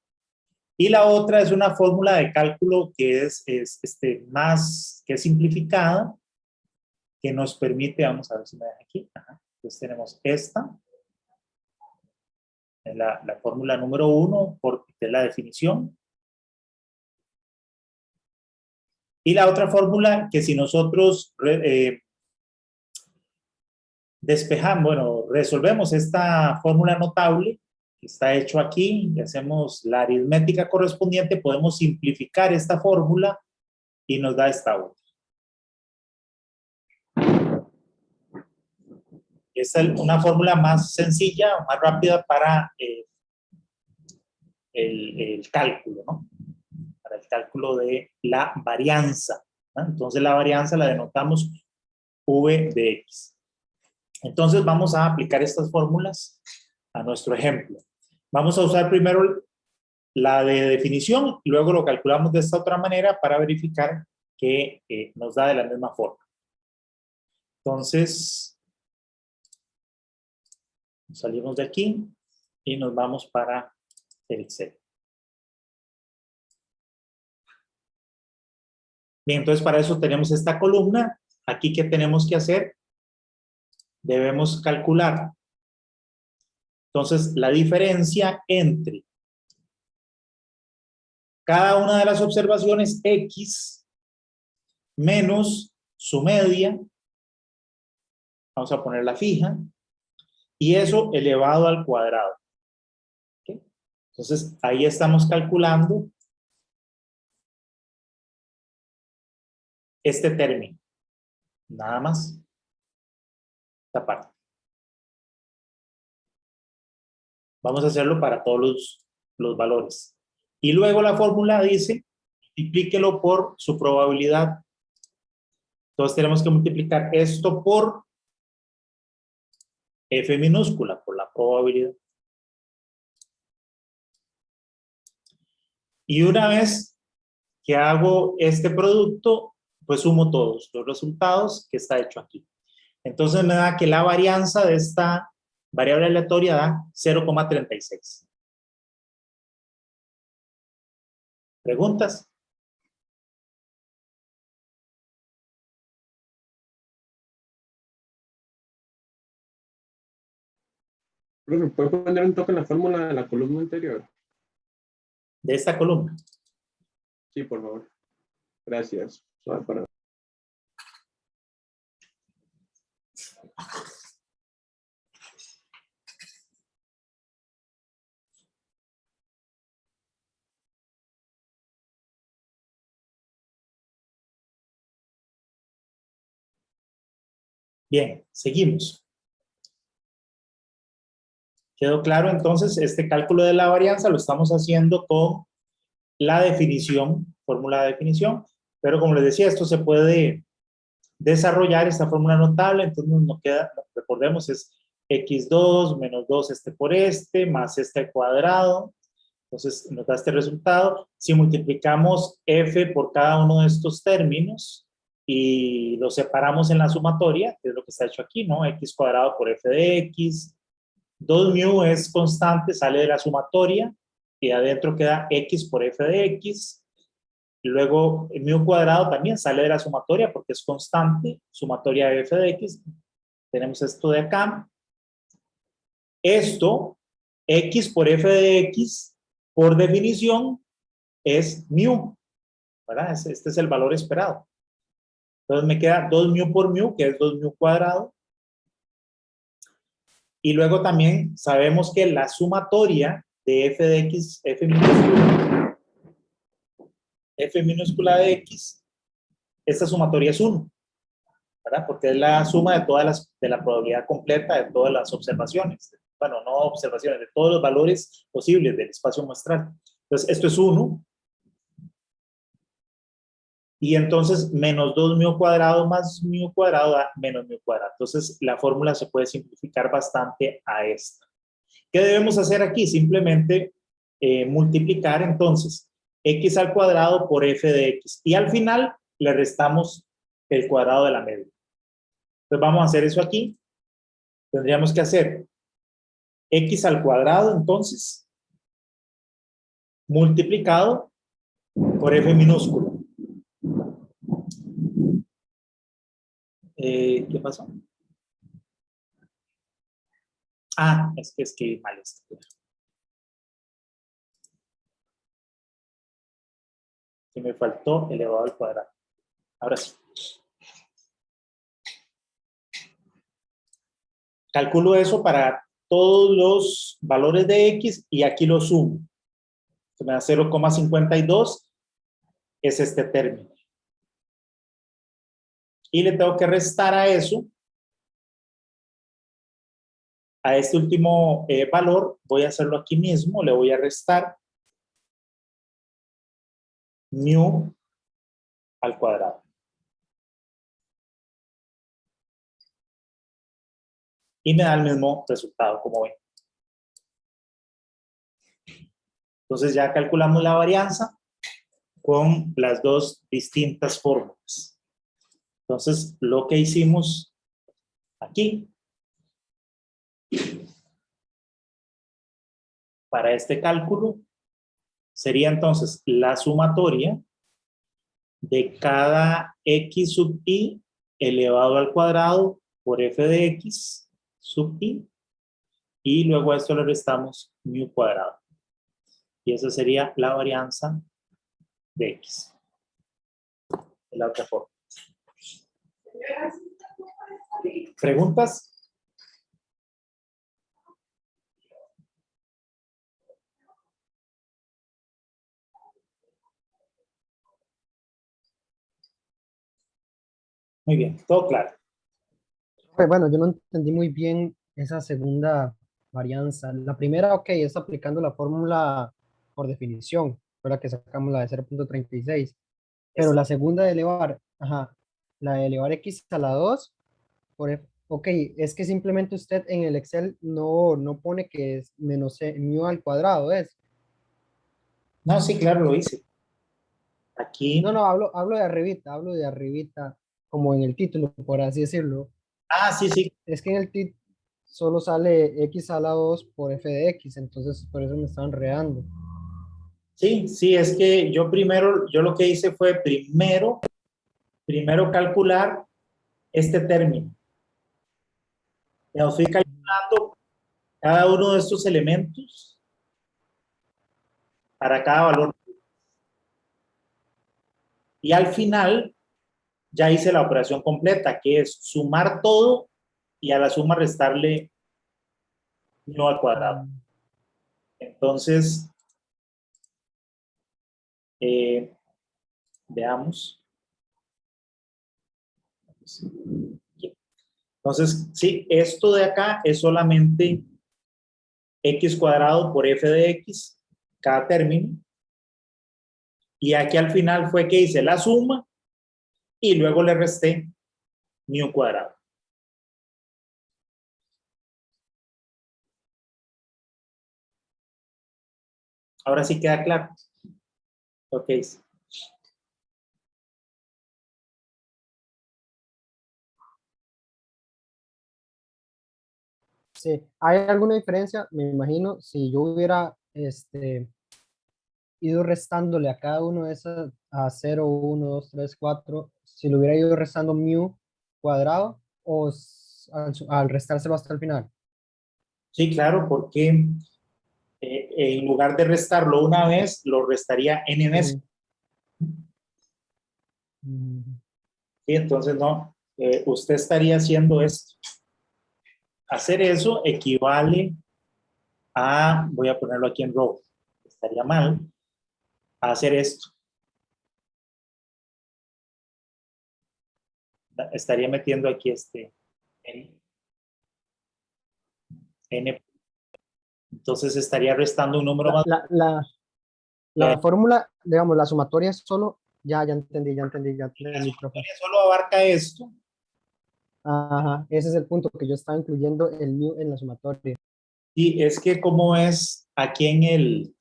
Y la otra es una fórmula de cálculo que es simplificada, que nos permite, vamos a ver si me deja aquí. Ajá. Entonces tenemos esta, la fórmula número 1, que es la definición. Y la otra fórmula, que si nosotros resolvemos esta fórmula notable, que está hecho aquí, y hacemos la aritmética correspondiente, podemos simplificar esta fórmula y nos da esta otra. Es una fórmula más sencilla, más rápida para el cálculo, ¿no? Para el cálculo de la varianza, ¿no? Entonces la varianza la denotamos V de X. Entonces vamos a aplicar estas fórmulas a nuestro ejemplo. Vamos a usar primero la de definición, y luego lo calculamos de esta otra manera para verificar que nos da de la misma forma. Entonces, salimos de aquí y nos vamos para el Excel. Bien, entonces para eso tenemos esta columna. Aquí, ¿qué tenemos que hacer? Debemos calcular. Entonces, la diferencia entre cada una de las observaciones X menos su media, vamos a ponerla fija, y eso elevado al cuadrado. ¿Okay? Entonces, ahí estamos calculando este término. Nada más. Esta parte. Vamos a hacerlo para todos los valores. Y luego la fórmula dice, multiplíquelo por su probabilidad. Entonces tenemos que multiplicar esto por F minúscula, por la probabilidad. Y una vez que hago este producto, pues sumo todos los resultados que está hecho aquí. Entonces me da que la varianza de esta variable aleatoria da 0,36. ¿Preguntas? ¿Me puede poner un toque en la fórmula de la columna anterior? De esta columna. Sí, por favor. Gracias. Para... Bien, seguimos. ¿Quedó claro entonces? Este cálculo de la varianza lo estamos haciendo con la definición, fórmula de definición, pero como les decía, esto se puede desarrollar, esta fórmula notable, entonces nos queda, recordemos, es x2 menos 2 este por este, más este al cuadrado, entonces nos da este resultado. Si multiplicamos f por cada uno de estos términos y lo separamos en la sumatoria, que es lo que está hecho aquí, ¿no? X cuadrado por f de x, 2 mu es constante, sale de la sumatoria, y adentro queda x por f de x, y luego el mu cuadrado también sale de la sumatoria porque es constante, sumatoria de f de x, tenemos esto de acá, esto, x por f de x, por definición, es mu, ¿verdad? Este es el valor esperado. Entonces me queda 2 mu por mu, que es 2 mu cuadrado, y luego también sabemos que la sumatoria de f de x, f minúscula de x, esta sumatoria es 1, ¿verdad? Porque es la suma de todas de la probabilidad completa de todas las observaciones. Bueno, no observaciones, de todos los valores posibles del espacio muestral. Entonces, esto es 1. Y entonces, menos 2 mu cuadrado más mu cuadrado da menos mu cuadrado. Entonces, la fórmula se puede simplificar bastante a esta. ¿Qué debemos hacer aquí? Simplemente multiplicar entonces x al cuadrado por f de x. Y al final le restamos el cuadrado de la media. Entonces vamos a hacer eso aquí. Tendríamos que hacer x al cuadrado entonces multiplicado por f minúsculo. ¿Qué pasó? Ah, es que escribí mal esto. Que me faltó elevado al cuadrado. Ahora sí. Calculo eso para todos los valores de x y aquí lo sumo. Se me da 0,52, es este término. Y le tengo que restar a eso a este último valor voy a hacerlo aquí mismo, le voy a restar mu al cuadrado. Y me da el mismo resultado, como ven. Entonces ya calculamos la varianza con las dos distintas fórmulas. Entonces, lo que hicimos aquí, para este cálculo, sería entonces la sumatoria de cada x sub i elevado al cuadrado por f de x sub i, y luego a esto le restamos mu cuadrado. Y esa sería la varianza de x. De la otra forma. ¿Preguntas? Muy bien, todo claro. Pues bueno, yo no entendí muy bien esa segunda varianza. La primera, ok, es aplicando la fórmula por definición, fue la que sacamos la de 0.36. Pero la segunda de elevar, ajá, la de elevar x a la 2, ok, es que simplemente usted en el Excel no pone que es menos mu al cuadrado, es. No, sí, claro, lo hice. Aquí. No, hablo de arribita, como en el título, por así decirlo. Ah, sí, sí. Es que en el título solo sale x a la 2 por f de x, entonces por eso me están enredando. Sí, sí, es que yo lo que hice fue primero calcular este término. Ya fui calculando cada uno de estos elementos para cada valor. Y al final ya hice la operación completa, que es sumar todo y a la suma restarle 1 al cuadrado. Entonces, veamos. Entonces, sí, esto de acá es solamente x cuadrado por f de x, cada término. Y aquí al final fue que hice la suma y luego le resté mu cuadrado. Ahora sí queda claro. Ok. Sí, ¿hay alguna diferencia? Me imagino, si yo hubiera ido restándole a cada uno de esas, a 0, 1, 2, 3, 4, si lo hubiera ido restando mu cuadrado o al restárselo hasta el final. Sí, claro, porque en lugar de restarlo una vez, lo restaría n veces. Ujú. ¿Sí? Entonces, no, usted estaría haciendo esto. Hacer eso equivale a, voy a ponerlo aquí en rojo, estaría mal, a hacer esto. Estaría metiendo aquí este n. Entonces estaría restando un número más. La fórmula, digamos, la sumatoria es solo, ya entendí, profe. Solo abarca esto. Ajá, ese es el punto que yo estaba incluyendo el mu en la sumatoria. Y es que como es aquí en el,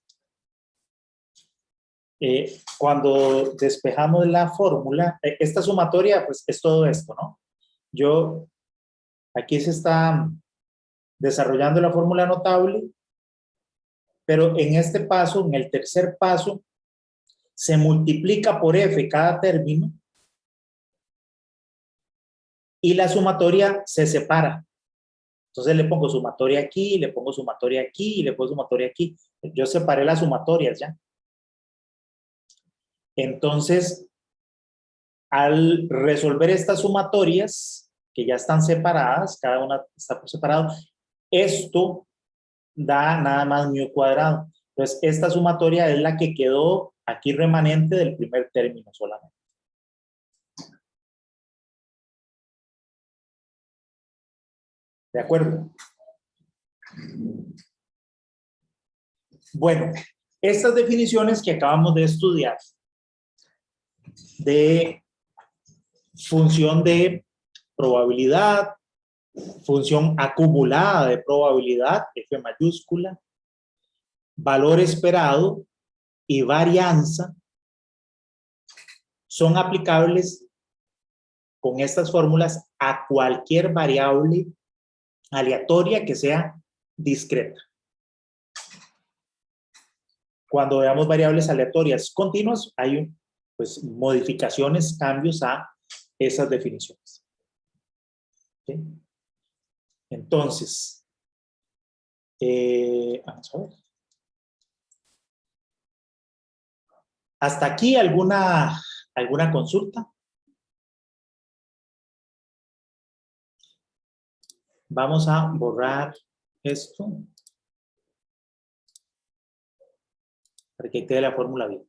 cuando despejamos la fórmula, esta sumatoria, pues es todo esto, ¿no? Aquí se está desarrollando la fórmula notable, pero en este paso, en el tercer paso, se multiplica por f cada término y la sumatoria se separa. Entonces le pongo sumatoria aquí, le pongo sumatoria aquí y le pongo sumatoria aquí. Yo separé las sumatorias ya. Entonces, al resolver estas sumatorias, que ya están separadas, cada una está por separado, esto da nada más mu cuadrado. Entonces, esta sumatoria es la que quedó aquí remanente del primer término solamente. ¿De acuerdo? Bueno, estas definiciones que acabamos de estudiar de función de probabilidad, función acumulada de probabilidad, F mayúscula, valor esperado y varianza, son aplicables con estas fórmulas a cualquier variable aleatoria que sea discreta. Cuando veamos variables aleatorias continuas, hay pues, modificaciones, cambios a esas definiciones. ¿Sí? Entonces, vamos a ver. ¿Hasta aquí alguna consulta? Vamos a borrar esto para que quede la fórmula bien.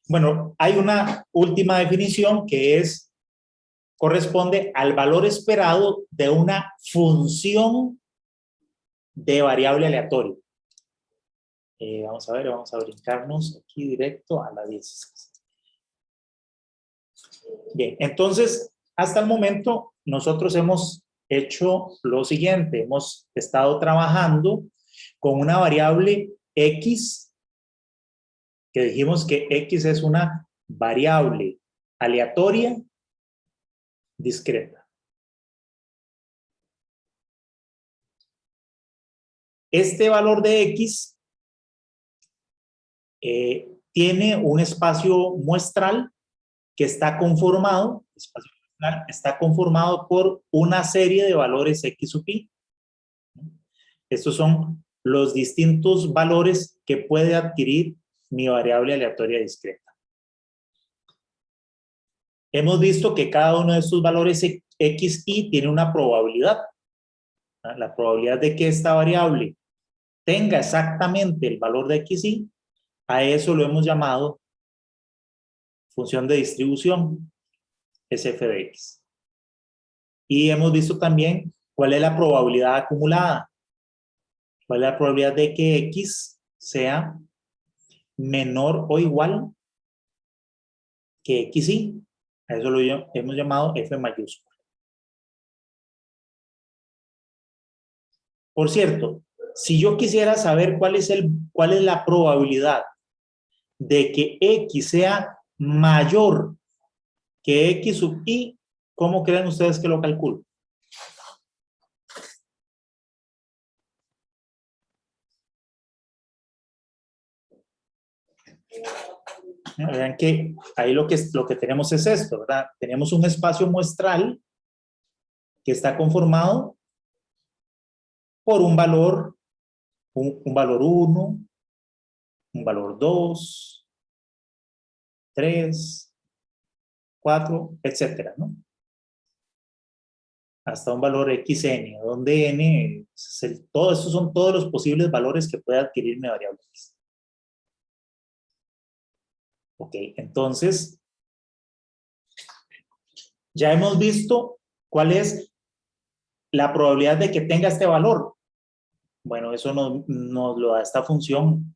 Bueno, hay una última definición que corresponde al valor esperado de una función de variable aleatoria. Vamos a ver, vamos a brincarnos aquí directo a la 16. Bien, entonces, hasta el momento nosotros hemos hecho lo siguiente. Hemos estado trabajando con una variable X, que dijimos que X es una variable aleatoria discreta. Este valor de X tiene un espacio muestral que está conformado, por una serie de valores X sub i. Estos son los distintos valores que puede adquirir mi variable aleatoria discreta. Hemos visto que cada uno de estos valores xi tiene una probabilidad. La probabilidad de que esta variable tenga exactamente el valor de xi, a eso lo hemos llamado función de distribución, es f de x. Y hemos visto también cuál es la probabilidad acumulada. ¿Cuál es la probabilidad de que x sea menor o igual que xi? A eso lo hemos llamado f mayúscula. Por cierto, si yo quisiera saber cuál es la probabilidad de que x sea mayor que x sub i, ¿cómo creen ustedes que lo calculo? Vean que ahí lo que tenemos es esto, ¿verdad? Tenemos un espacio muestral que está conformado por un valor 1, un valor 2, 3, 4, etcétera, ¿no? Hasta un valor xn, donde n, todos estos son todos los posibles valores que puede adquirir mi variable x. Ok, entonces, ya hemos visto cuál es la probabilidad de que tenga este valor. Bueno, eso nos lo da esta función.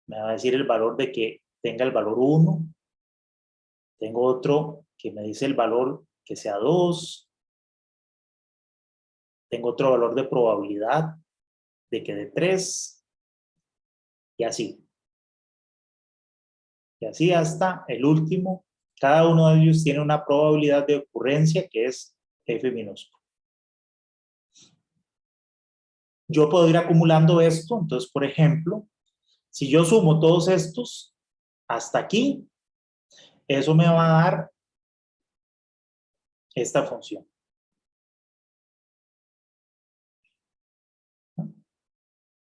Me va a decir el valor de que tenga el valor 1. Tengo otro que me dice el valor que sea 2. Tengo otro valor de probabilidad de que de 3. Y así. Y así hasta el último. Cada uno de ellos tiene una probabilidad de ocurrencia que es f minúscula. Yo puedo ir acumulando esto. Entonces, por ejemplo, si yo sumo todos estos hasta aquí, eso me va a dar esta función.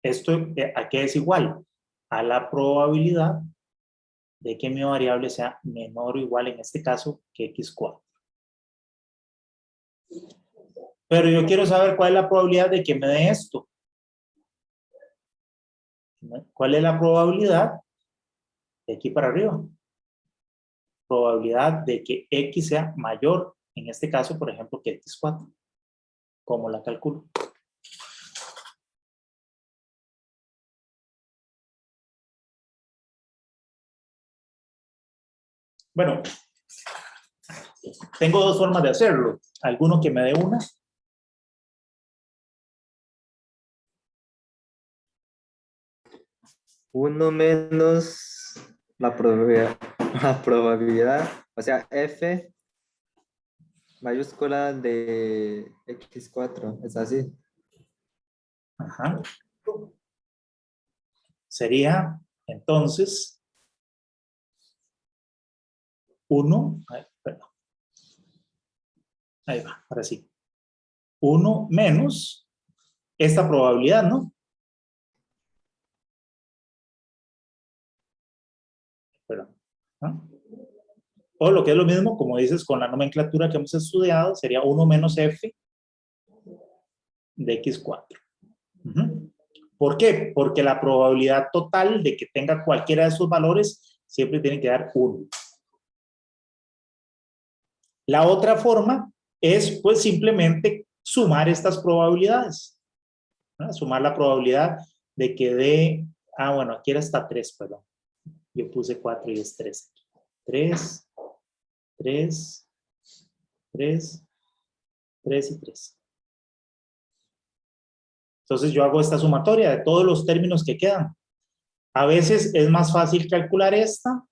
Esto ¿a qué es igual? A la probabilidad de que mi variable sea menor o igual, en este caso, que x4. Pero yo quiero saber cuál es la probabilidad de que me dé esto. ¿Cuál es la probabilidad de aquí para arriba? Probabilidad de que x sea mayor en este caso, por ejemplo, que x4. ¿Cómo la calculo? Bueno, tengo dos formas de hacerlo. ¿Alguno que me dé una? Uno menos la probabilidad, o sea, F mayúscula de X4, es así. Ajá. Sería, entonces, 1, perdón. Ahí va, ahora sí. 1 menos esta probabilidad, ¿no? Perdón. ¿Ah? O lo que es lo mismo, como dices, con la nomenclatura que hemos estudiado, sería 1 menos f de x4. Uh-huh. ¿Por qué? Porque la probabilidad total de que tenga cualquiera de esos valores siempre tiene que dar 1. La otra forma es, pues, simplemente sumar estas probabilidades, ¿no? Sumar la probabilidad de que dé, bueno, aquí era hasta 3, perdón. Yo puse 4 y es 3. 3, 3, 3, 3 y 3. Entonces yo hago esta sumatoria de todos los términos que quedan. A veces es más fácil calcular esta,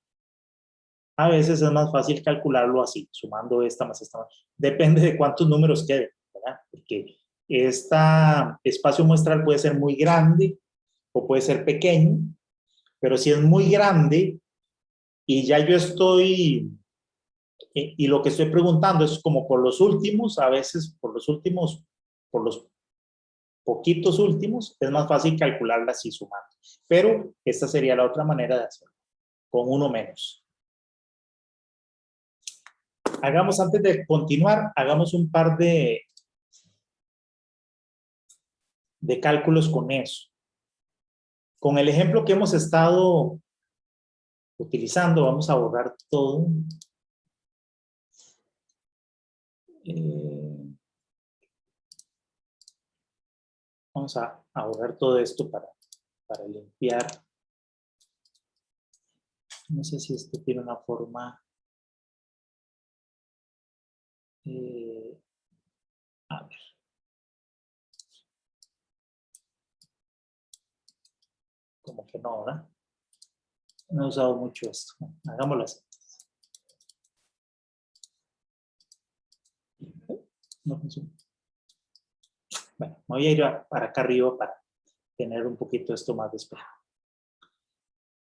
a veces es más fácil calcularlo así, sumando esta más esta más. Depende de cuántos números queden, ¿verdad? Porque este espacio muestral puede ser muy grande o puede ser pequeño, pero si es muy grande y ya yo estoy, y lo que estoy preguntando es como por los últimos, a veces por los poquitos últimos, es más fácil calcularla así sumando. Pero esta sería la otra manera de hacerlo, con uno menos. Hagamos, antes de continuar, hagamos un par de cálculos con eso. Con el ejemplo que hemos estado utilizando, vamos a borrar todo. Vamos a borrar todo esto para limpiar. No sé si esto tiene una forma. A ver. Como que no, ¿verdad? No he usado mucho esto. Hagámoslo así. No funciona. Bueno, voy a ir para acá arriba para tener un poquito esto más despejado.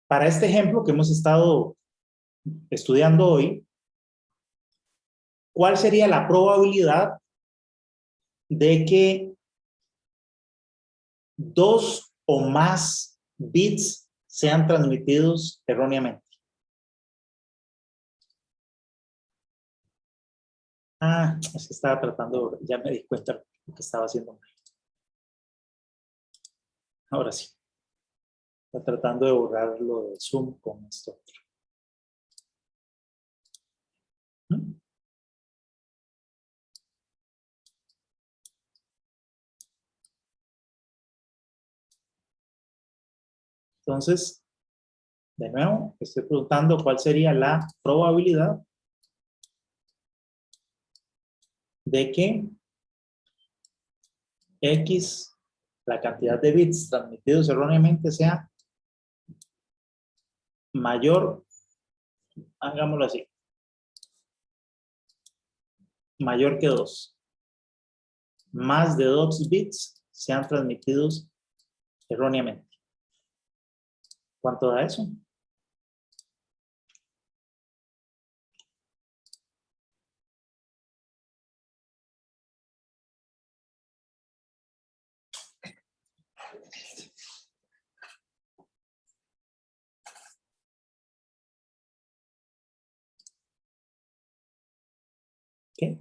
Para este ejemplo que hemos estado estudiando hoy, ¿cuál sería la probabilidad de que 2 o más bits sean transmitidos erróneamente? Es que estaba tratando, ya me di cuenta de lo que estaba haciendo mal. Ahora sí. Está tratando de borrar lo de Zoom con esto otro. Entonces, de nuevo, estoy preguntando cuál sería la probabilidad de que X, la cantidad de bits transmitidos erróneamente, sea mayor, hagámoslo así, mayor que 2. Más de 2 bits sean transmitidos erróneamente. ¿Cuánto da eso? ¿Qué?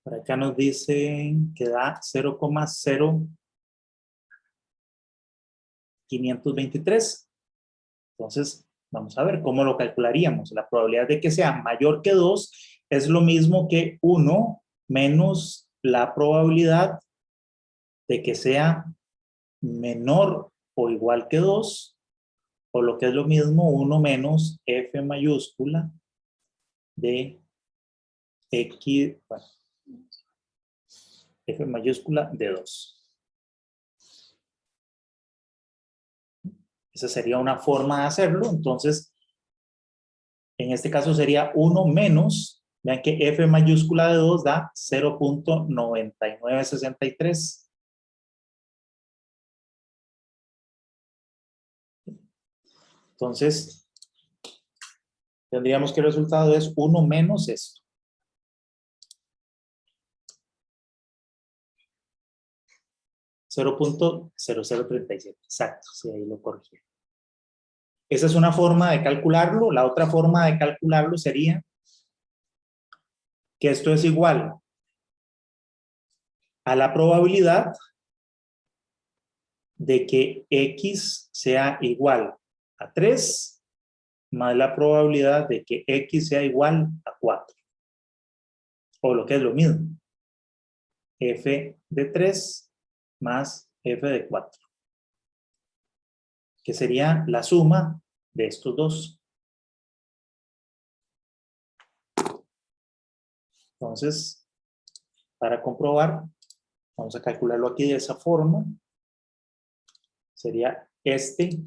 Por acá nos dicen que da 0,0523. Entonces, vamos a ver cómo lo calcularíamos. La probabilidad de que sea mayor que 2 es lo mismo que 1 menos la probabilidad de que sea menor o igual que 2, o lo que es lo mismo, 1 menos f mayúscula de x, bueno, f mayúscula de 2. Esa sería una forma de hacerlo. Entonces, en este caso sería 1 menos, vean que f mayúscula de 2 da 0.9963. Entonces, tendríamos que el resultado es 1 menos esto. .0037, exacto, sí, ahí lo corregí. Esa es una forma de calcularlo. La otra forma de calcularlo sería que esto es igual a la probabilidad de que x sea igual a 3 más la probabilidad de que x sea igual a 4. O lo que es lo mismo, f de 3 más f de 4. Que sería la suma de estos dos. Entonces, para comprobar, vamos a calcularlo aquí de esa forma. Sería este.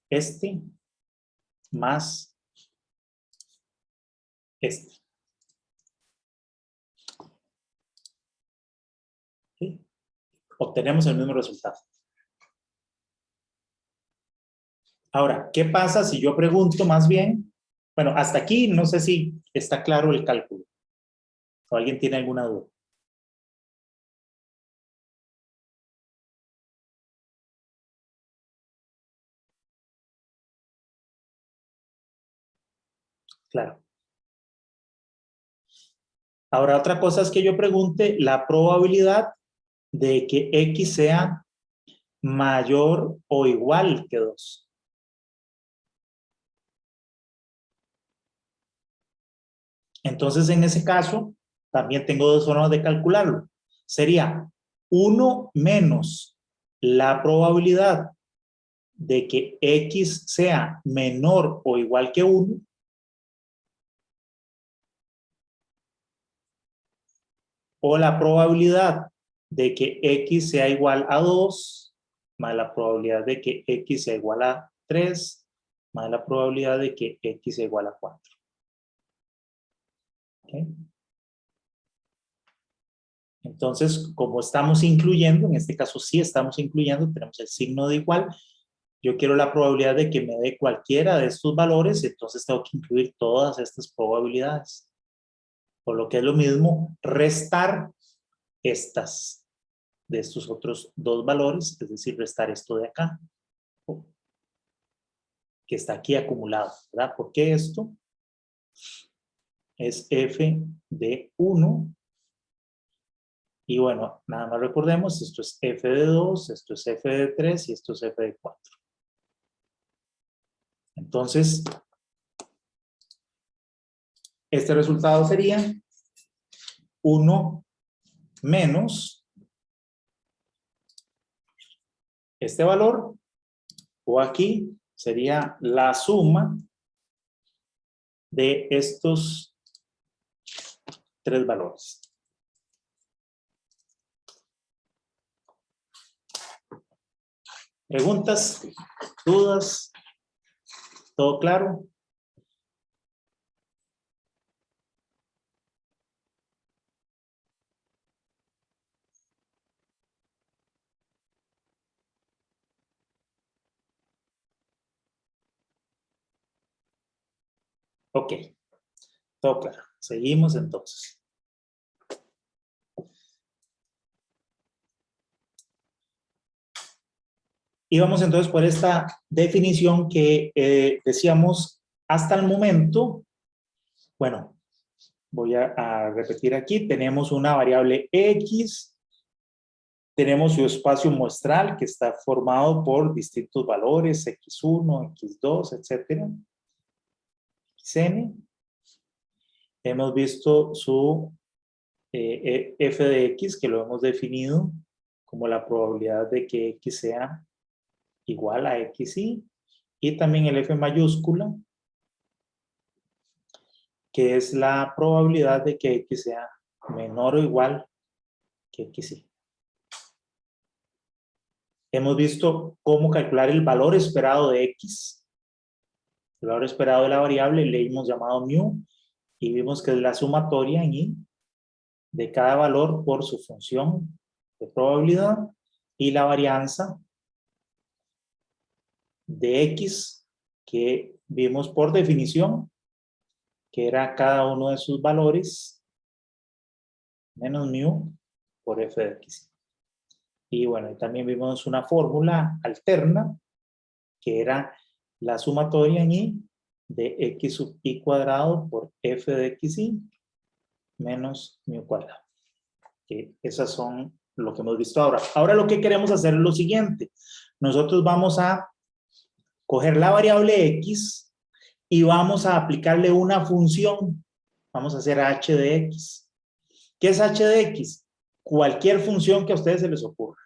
Este más este. ¿Sí? Obtenemos el mismo resultado. Ahora, ¿qué pasa si yo pregunto más bien? Bueno, hasta aquí no sé si está claro el cálculo. ¿O alguien tiene alguna duda? Claro. Ahora, otra cosa es que yo pregunte la probabilidad de que x sea mayor o igual que 2. Entonces, en ese caso, también tengo dos formas de calcularlo. Sería 1 menos la probabilidad de que x sea menor o igual que 1 o la probabilidad de que x sea igual a 2 más la probabilidad de que x sea igual a 3 más la probabilidad de que x sea igual a 4. ¿Okay? Entonces, como estamos incluyendo, en este caso sí estamos incluyendo, tenemos el signo de igual. Yo quiero la probabilidad de que me dé cualquiera de estos valores, entonces tengo que incluir todas estas probabilidades. Por lo que es lo mismo restar estas de estos otros dos valores, es decir, restar esto de acá, que está aquí acumulado, ¿verdad? Porque esto es f de 1. Y bueno, nada más recordemos, esto es f de 2, esto es f de 3 y esto es f de 4. Entonces, este resultado sería 1 menos este valor, o aquí sería la suma de estos tres valores. ¿Preguntas? ¿Dudas? ¿Todo claro? Ok, todo claro. Seguimos entonces. Y vamos entonces por esta definición que decíamos hasta el momento. Bueno, voy a repetir aquí. Tenemos una variable x Tenemos su espacio muestral que está formado por distintos valores, x1, x2, etcétera. xn. Hemos visto su f de x, que lo hemos definido como la probabilidad de que x sea igual a xy. Y también el f mayúscula, que es la probabilidad de que x sea menor o igual que xy. Hemos visto cómo calcular el valor esperado de x. El valor esperado de la variable le hemos llamado mu y vimos que es la sumatoria en y de cada valor por su función de probabilidad y la varianza de x que vimos por definición que era cada uno de sus valores menos mu por f de x. Y bueno, y también vimos una fórmula alterna que era la sumatoria en y de x sub i cuadrado por f de xy menos mu cuadrado. Que esas son lo que hemos visto ahora. Ahora lo que queremos hacer es lo siguiente. Nosotros vamos a coger la variable x y vamos a aplicarle una función. Vamos a hacer h de x. ¿Qué es h de x? Cualquier función que a ustedes se les ocurra.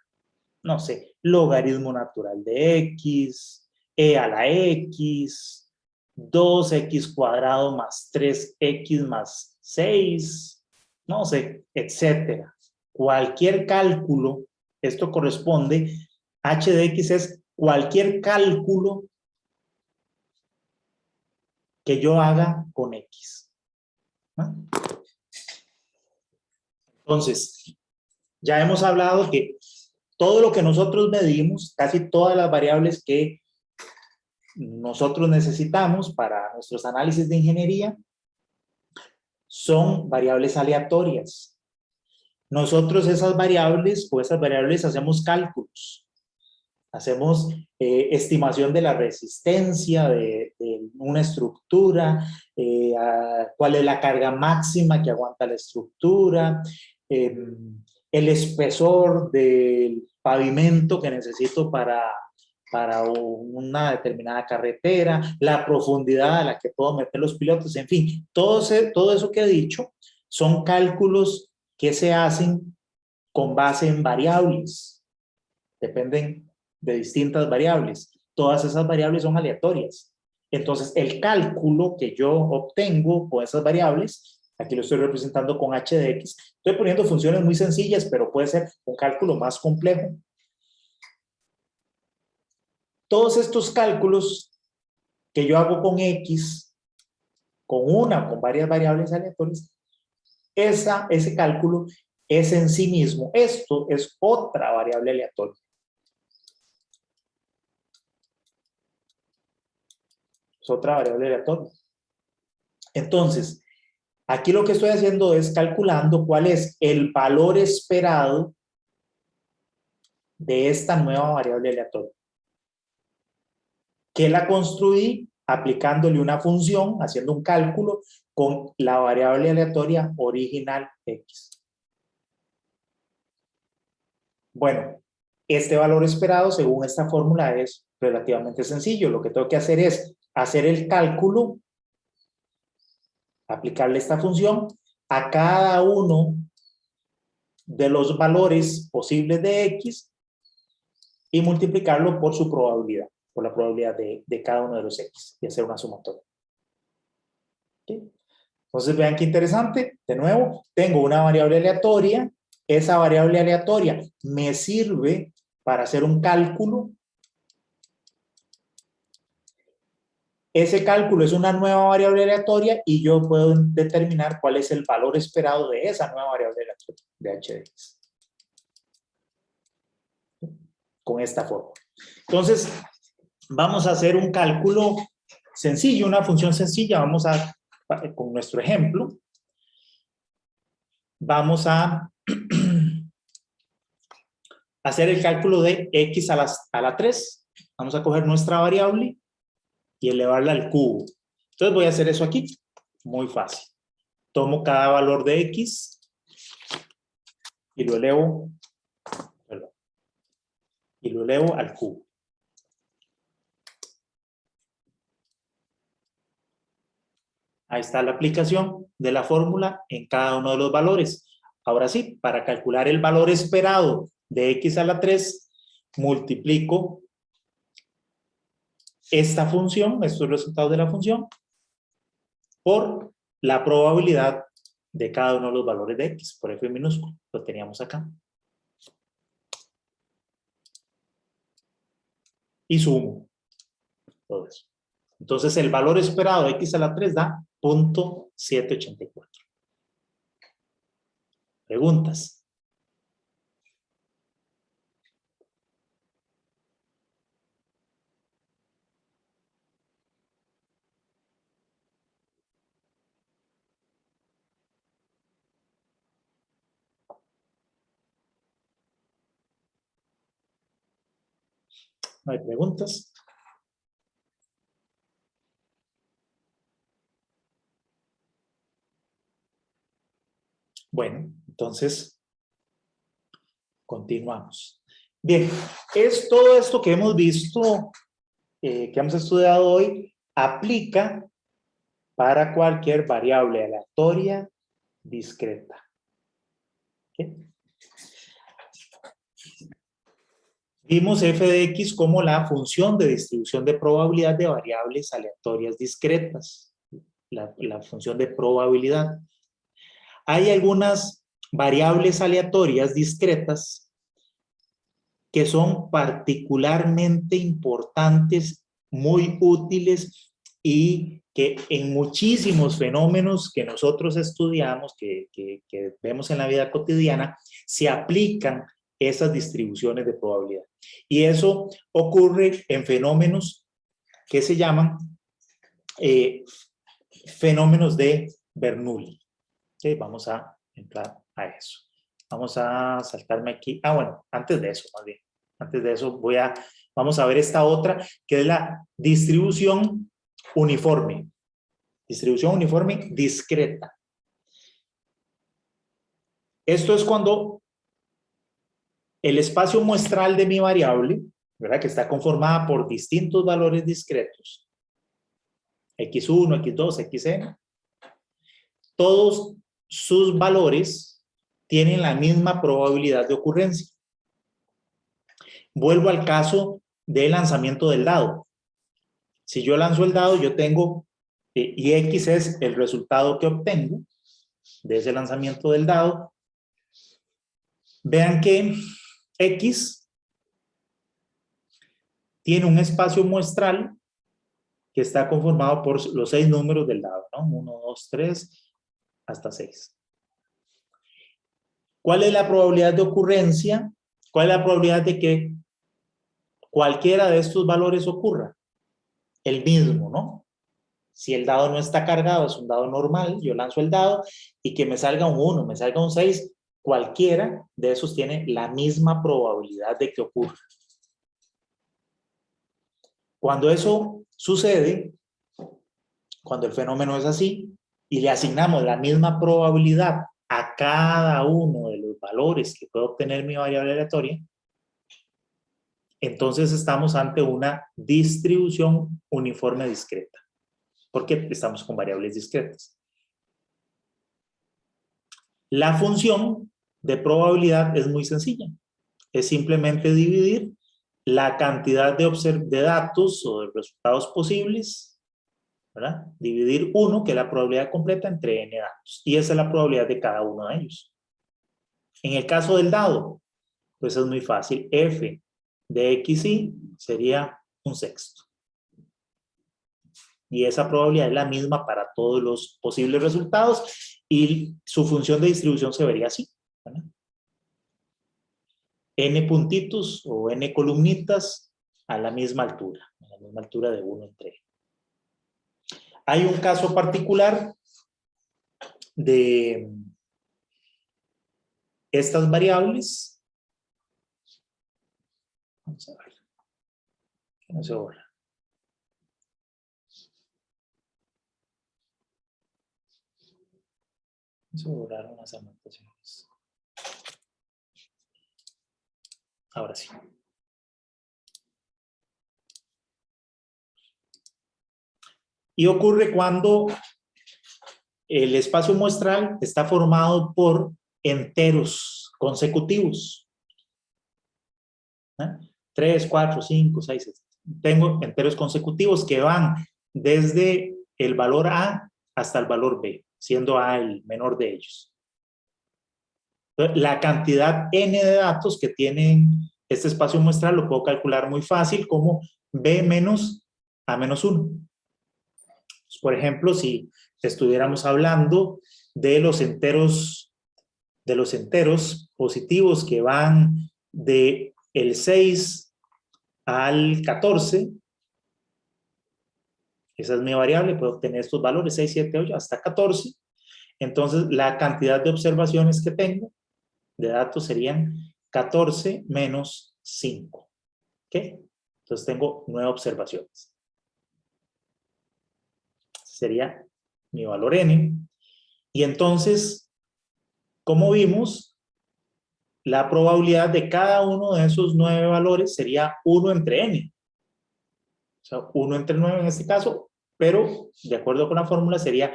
No sé, logaritmo natural de x, e a la x, 2x cuadrado más 3x más 6, no sé, etcétera. Cualquier cálculo, esto corresponde, h de x es cualquier cálculo que yo haga con x. ¿Ah? Entonces, ya hemos hablado que todo lo que nosotros medimos, casi todas las variables que nosotros necesitamos para nuestros análisis de ingeniería, son variables aleatorias. Nosotros esas variables hacemos cálculos. Hacemos estimación de la resistencia de una estructura, cuál es la carga máxima que aguanta la estructura, el espesor del pavimento que necesito para una determinada carretera, la profundidad a la que puedo meter los pilotos, en fin, todo eso que he dicho son cálculos que se hacen con base en variables, dependen de distintas variables, todas esas variables son aleatorias. Entonces el cálculo que yo obtengo con esas variables, aquí lo estoy representando con h de x, estoy poniendo funciones muy sencillas, pero puede ser un cálculo más complejo. Todos estos cálculos que yo hago con x, con varias variables aleatorias, ese cálculo es en sí mismo, esto es otra variable aleatoria. Es otra variable aleatoria. Entonces, aquí lo que estoy haciendo es calculando cuál es el valor esperado de esta nueva variable aleatoria. Que la construí aplicándole una función, haciendo un cálculo con la variable aleatoria original x. Bueno, este valor esperado según esta fórmula es relativamente sencillo. Lo que tengo que hacer es hacer el cálculo, aplicarle esta función a cada uno de los valores posibles de x y multiplicarlo por su probabilidad, por la probabilidad de cada uno de los x y hacer una sumatoria. ¿Okay? Entonces vean qué interesante, de nuevo, tengo una variable aleatoria, esa variable aleatoria me sirve para hacer un cálculo. Ese cálculo es una nueva variable aleatoria y yo puedo determinar cuál es el valor esperado de esa nueva variable aleatoria de h de x. Con esta fórmula. Entonces, vamos a hacer un cálculo sencillo, una función sencilla. Vamos a, con nuestro ejemplo, vamos a hacer el cálculo de x a la 3. Vamos a coger nuestra variable y elevarla al cubo. Entonces voy a hacer eso aquí. Muy fácil. Tomo cada valor de x y lo elevo. Perdón. y lo elevo al cubo. Ahí está la aplicación de la fórmula en cada uno de los valores. Ahora sí, para calcular el valor esperado de x a la 3, multiplico esta función, estos resultados de la función, por la probabilidad de cada uno de los valores de x, por f minúsculo. Lo teníamos acá. Y sumo todo eso. Entonces, el valor esperado de x a la 3 da 0.784. ¿Preguntas? ¿No hay preguntas? Bueno, entonces, continuamos. Bien, es todo esto que hemos visto, que hemos estudiado hoy, aplica para cualquier variable aleatoria discreta. ¿Okay? Vimos f de x como la función de distribución de probabilidad de variables aleatorias discretas, la función de probabilidad. Hay algunas variables aleatorias discretas que son particularmente importantes, muy útiles y que en muchísimos fenómenos que nosotros estudiamos, que vemos en la vida cotidiana, se aplican esas distribuciones de probabilidad. Y eso ocurre en fenómenos que se llaman fenómenos de Bernoulli. Okay, vamos a entrar a eso. Vamos a saltarme aquí. Bueno, antes de eso, más bien. Antes de eso vamos a ver esta otra, que es la distribución uniforme. Distribución uniforme discreta. Esto es cuando el espacio muestral de mi variable, ¿verdad?, que está conformada por distintos valores discretos, x1, x2, xn, todos sus valores tienen la misma probabilidad de ocurrencia. Vuelvo al caso del lanzamiento del dado. Si yo lanzo el dado, yo tengo, y x es el resultado que obtengo de ese lanzamiento del dado. Vean que x tiene un espacio muestral que está conformado por los 6 números del dado, ¿no? 1, 2, 3, hasta 6. ¿Cuál es la probabilidad de ocurrencia? ¿Cuál es la probabilidad de que cualquiera de estos valores ocurra? El mismo, ¿no? Si el dado no está cargado, es un dado normal, yo lanzo el dado y que me salga un 1, me salga un 6, cualquiera de esos tiene la misma probabilidad de que ocurra. Cuando eso sucede, cuando el fenómeno es así, y le asignamos la misma probabilidad a cada uno de los valores que puede obtener mi variable aleatoria, entonces estamos ante una distribución uniforme discreta, porque estamos con variables discretas. La función de probabilidad es muy sencilla. Es simplemente dividir la cantidad de datos o de resultados posibles, ¿verdad? Dividir 1, que es la probabilidad completa, entre n datos. Y esa es la probabilidad de cada uno de ellos. En el caso del dado, pues es muy fácil. F de xy sería un sexto. Y esa probabilidad es la misma para todos los posibles resultados y su función de distribución se vería así, ¿verdad? N puntitos o n columnitas a la misma altura de 1 entre n. Hay un caso particular de estas variables. Vamos a ver. Que no se borra. Se borraron las anotaciones. Ahora sí. Y ocurre cuando el espacio muestral está formado por enteros consecutivos. 3, 4, 5, 6, 7. Tengo enteros consecutivos que van desde el valor A hasta el valor B, siendo A el menor de ellos. Entonces, la cantidad n de datos que tienen este espacio muestral lo puedo calcular muy fácil como B menos A menos 1. Por ejemplo, si estuviéramos hablando de los enteros positivos que van de el 6 al 14, esa es mi variable, puedo obtener estos valores 6, 7, 8 hasta 14. Entonces, la cantidad de observaciones que tengo de datos serían 14 menos 5. ¿Ok? Entonces, tengo 9 observaciones. Sería mi valor n. Y entonces, como vimos, la probabilidad de cada uno de esos 9 valores sería 1 entre n. O sea, 1 entre 9 en este caso, pero de acuerdo con la fórmula sería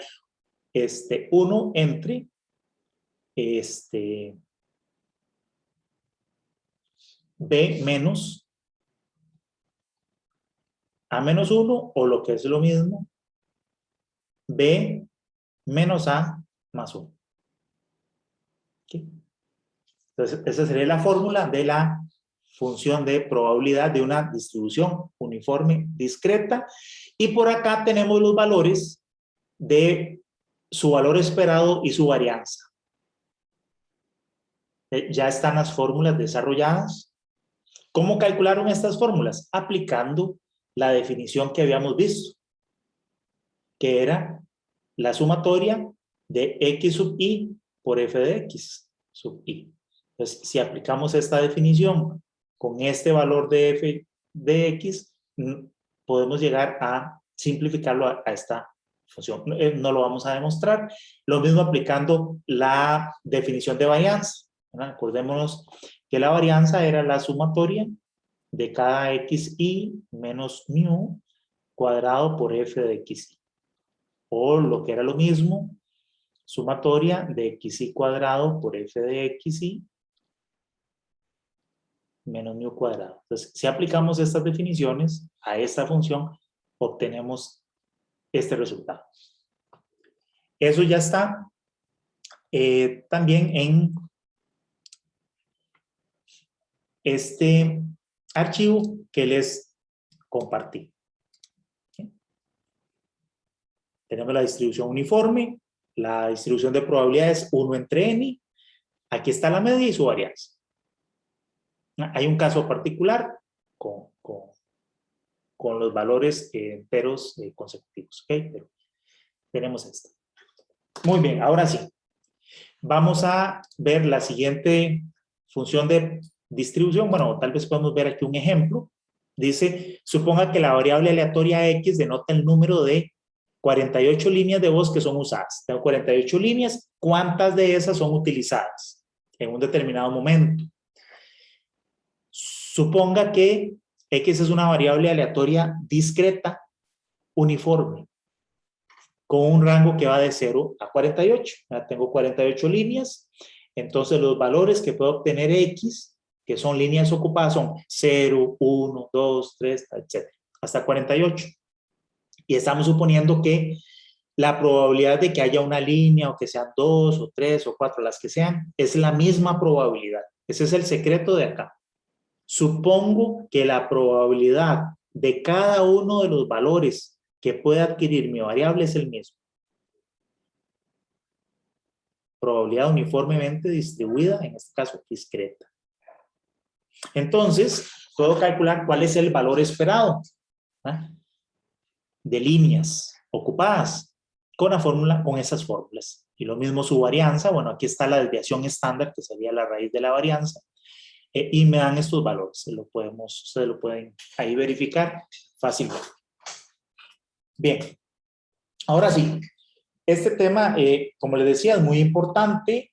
1 entre b menos a menos 1, o lo que es lo mismo, b menos a más 1. ¿Okay? Entonces, esa sería la fórmula de la función de probabilidad de una distribución uniforme discreta. Y por acá tenemos los valores de su valor esperado y su varianza. Ya están las fórmulas desarrolladas. ¿Cómo calcularon estas fórmulas? Aplicando la definición que habíamos visto, que era la sumatoria de x sub i por f de x sub i. Entonces, si aplicamos esta definición con este valor de f de x, podemos llegar a simplificarlo a esta función. No lo vamos a demostrar. Lo mismo aplicando la definición de varianza. Acordémonos que la varianza era la sumatoria de cada xi menos mu cuadrado por f de xi. O lo que era lo mismo, sumatoria de xi cuadrado por f de xi menos mu cuadrado. Entonces, si aplicamos estas definiciones a esta función, obtenemos este resultado. Eso ya está también en este archivo que les compartí. ¿Sí? Tenemos la distribución uniforme, la distribución de probabilidades 1 entre n. Aquí está la media y su varianza. Hay un caso particular con los valores enteros consecutivos. ¿Okay? Pero tenemos esto. Muy bien, ahora sí. Vamos a ver la siguiente función de distribución. Bueno, tal vez podemos ver aquí un ejemplo. Dice, suponga que la variable aleatoria x denota el número de 48 líneas de voz que son usadas. Tengo 48 líneas. ¿Cuántas de esas son utilizadas en un determinado momento? Suponga que x es una variable aleatoria discreta, uniforme, con un rango que va de 0 a 48. Ya tengo 48 líneas, entonces los valores que puedo obtener x, que son líneas ocupadas, son 0, 1, 2, 3, etc. hasta 48. Y estamos suponiendo que la probabilidad de que haya una línea, o que sean 2, o 3, o 4, las que sean, es la misma probabilidad. Ese es el secreto de acá. Supongo que la probabilidad de cada uno de los valores que pueda adquirir mi variable es el mismo. Probabilidad uniformemente distribuida, en este caso discreta. Entonces, puedo calcular cuál es el valor esperado de líneas ocupadas con la fórmula, con esas fórmulas. Y lo mismo su varianza. Bueno, aquí está la desviación estándar, que sería la raíz de la varianza. Y me dan estos valores. Ustedes lo pueden ahí verificar fácilmente. Bien. Ahora sí. Este tema, como les decía, es muy importante.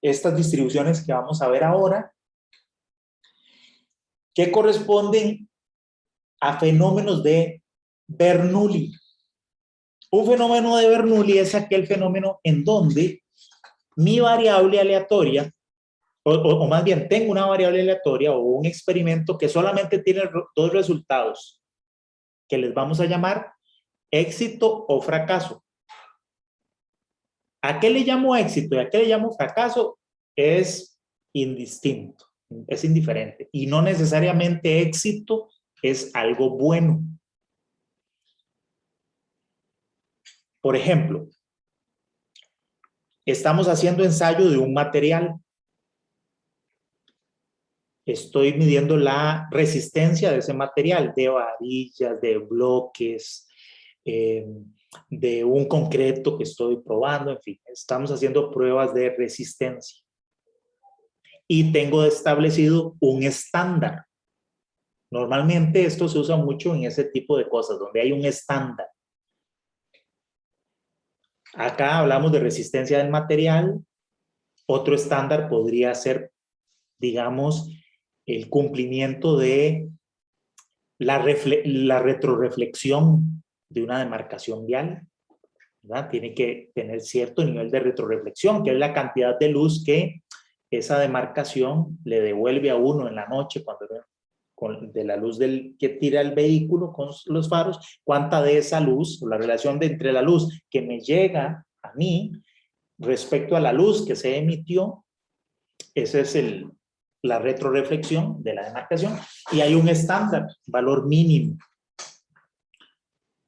Estas distribuciones que vamos a ver ahora, que corresponden a fenómenos de Bernoulli. Un fenómeno de Bernoulli es aquel fenómeno en donde mi variable aleatoria, o más bien tengo una variable aleatoria o un experimento que solamente tiene dos resultados, que les vamos a llamar éxito o fracaso. ¿A qué le llamo éxito y a qué le llamo fracaso? Es indistinto, es indiferente. Y no necesariamente éxito es algo bueno. Por ejemplo, estamos haciendo ensayo de un material. Estoy midiendo la resistencia de ese material, de varillas, de bloques, de un concreto que estoy probando, en fin, estamos haciendo pruebas de resistencia. Y tengo establecido un estándar. Normalmente esto se usa mucho en ese tipo de cosas, donde hay un estándar. Acá hablamos de resistencia del material. Otro estándar podría ser, digamos, el cumplimiento de la retroreflexión de una demarcación vial, ¿verdad? Tiene que tener cierto nivel de retroreflexión, que es la cantidad de luz que esa demarcación le devuelve a uno en la noche, cuando de la luz que tira el vehículo con los faros, cuánta de esa luz, la relación entre la luz que me llega a mí respecto a la luz que se emitió, ese es la retroreflexión de la demarcación, y hay un estándar, valor mínimo.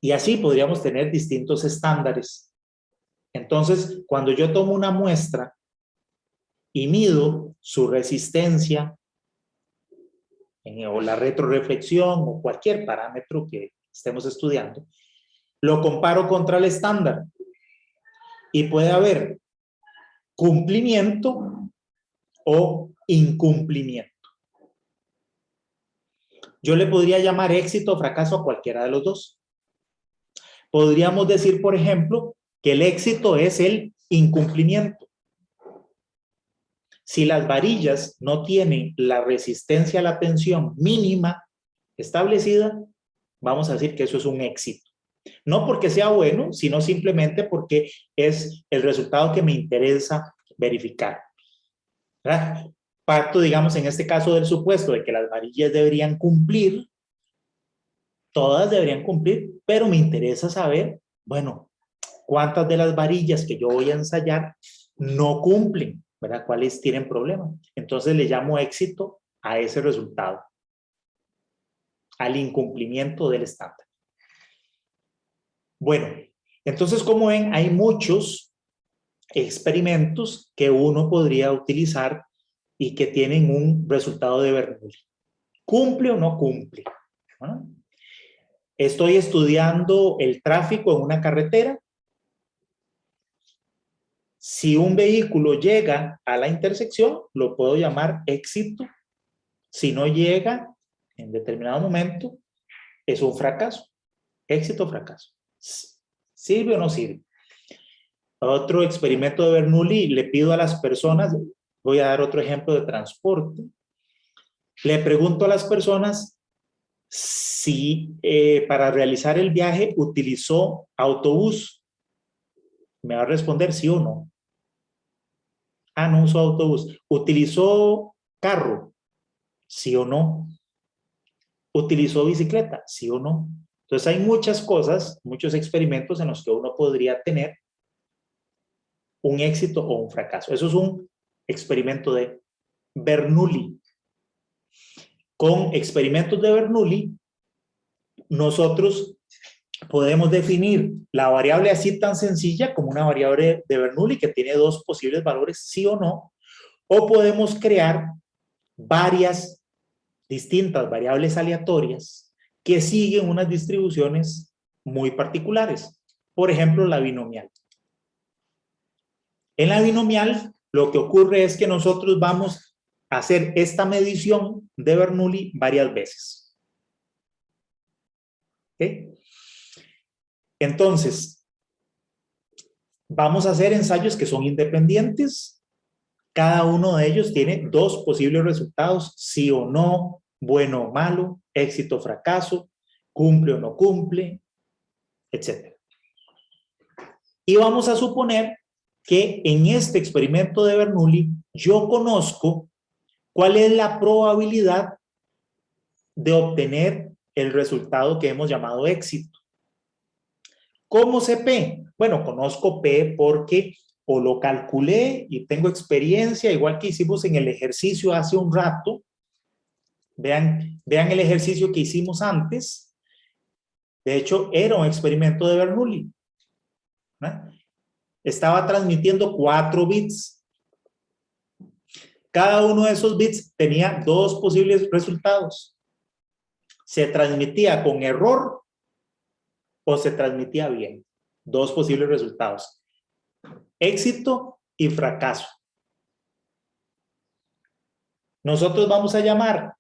Y así podríamos tener distintos estándares. Entonces, cuando yo tomo una muestra y mido su resistencia, o la retroreflexión, o cualquier parámetro que estemos estudiando, lo comparo contra el estándar. Y puede haber cumplimiento o incumplimiento. Yo le podría llamar éxito o fracaso a cualquiera de los dos. Podríamos decir, por ejemplo, que el éxito es el incumplimiento. Si las varillas no tienen la resistencia a la tensión mínima establecida, vamos a decir que eso es un éxito. No porque sea bueno, sino simplemente porque es el resultado que me interesa verificar, ¿verdad? Parto, digamos, en este caso del supuesto de que las varillas deberían cumplir, todas deberían cumplir, pero me interesa saber, bueno, cuántas de las varillas que yo voy a ensayar no cumplen, ¿verdad? ¿Cuáles tienen problemas? Entonces le llamo éxito a ese resultado, al incumplimiento del estándar. Bueno, entonces como ven, hay muchos experimentos que uno podría utilizar y que tienen un resultado de Bernoulli. ¿Cumple o no cumple? ¿Ah? Estoy estudiando el tráfico en una carretera. Si un vehículo llega a la intersección, lo puedo llamar éxito. Si no llega en determinado momento, es un fracaso. Éxito o fracaso. ¿Sirve o no sirve? Otro experimento de Bernoulli, le pido a las personas, voy a dar otro ejemplo de transporte, le pregunto a las personas si para realizar el viaje utilizó autobús. Me va a responder sí o no. Ah, no usó autobús. ¿Utilizó carro? Sí o no. ¿Utilizó bicicleta? Sí o no. Entonces hay muchas cosas, muchos experimentos en los que uno podría tener un éxito o un fracaso. Eso es un experimento de Bernoulli. Con experimentos de Bernoulli, nosotros podemos definir la variable así tan sencilla como una variable de Bernoulli que tiene dos posibles valores, sí o no, o podemos crear varias distintas variables aleatorias que siguen unas distribuciones muy particulares. Por ejemplo, la binomial. En la binomial, lo que ocurre es que nosotros vamos a hacer esta medición de Bernoulli varias veces. ¿Okay? Entonces, vamos a hacer ensayos que son independientes. Cada uno de ellos tiene dos posibles resultados, sí o no, bueno o malo, éxito o fracaso, cumple o no cumple, etc. Y vamos a suponer que en este experimento de Bernoulli yo conozco cuál es la probabilidad de obtener el resultado que hemos llamado éxito. ¿Cómo sé P? Bueno, conozco P porque o lo calculé y tengo experiencia, igual que hicimos en el ejercicio hace un rato. Vean el ejercicio que hicimos antes. De hecho, era un experimento de Bernoulli, ¿no? Estaba transmitiendo 4 bits. Cada uno de esos bits tenía 2 posibles resultados. Se transmitía con error o se transmitía bien. 2 posibles resultados. Éxito y fracaso. Nosotros vamos a llamar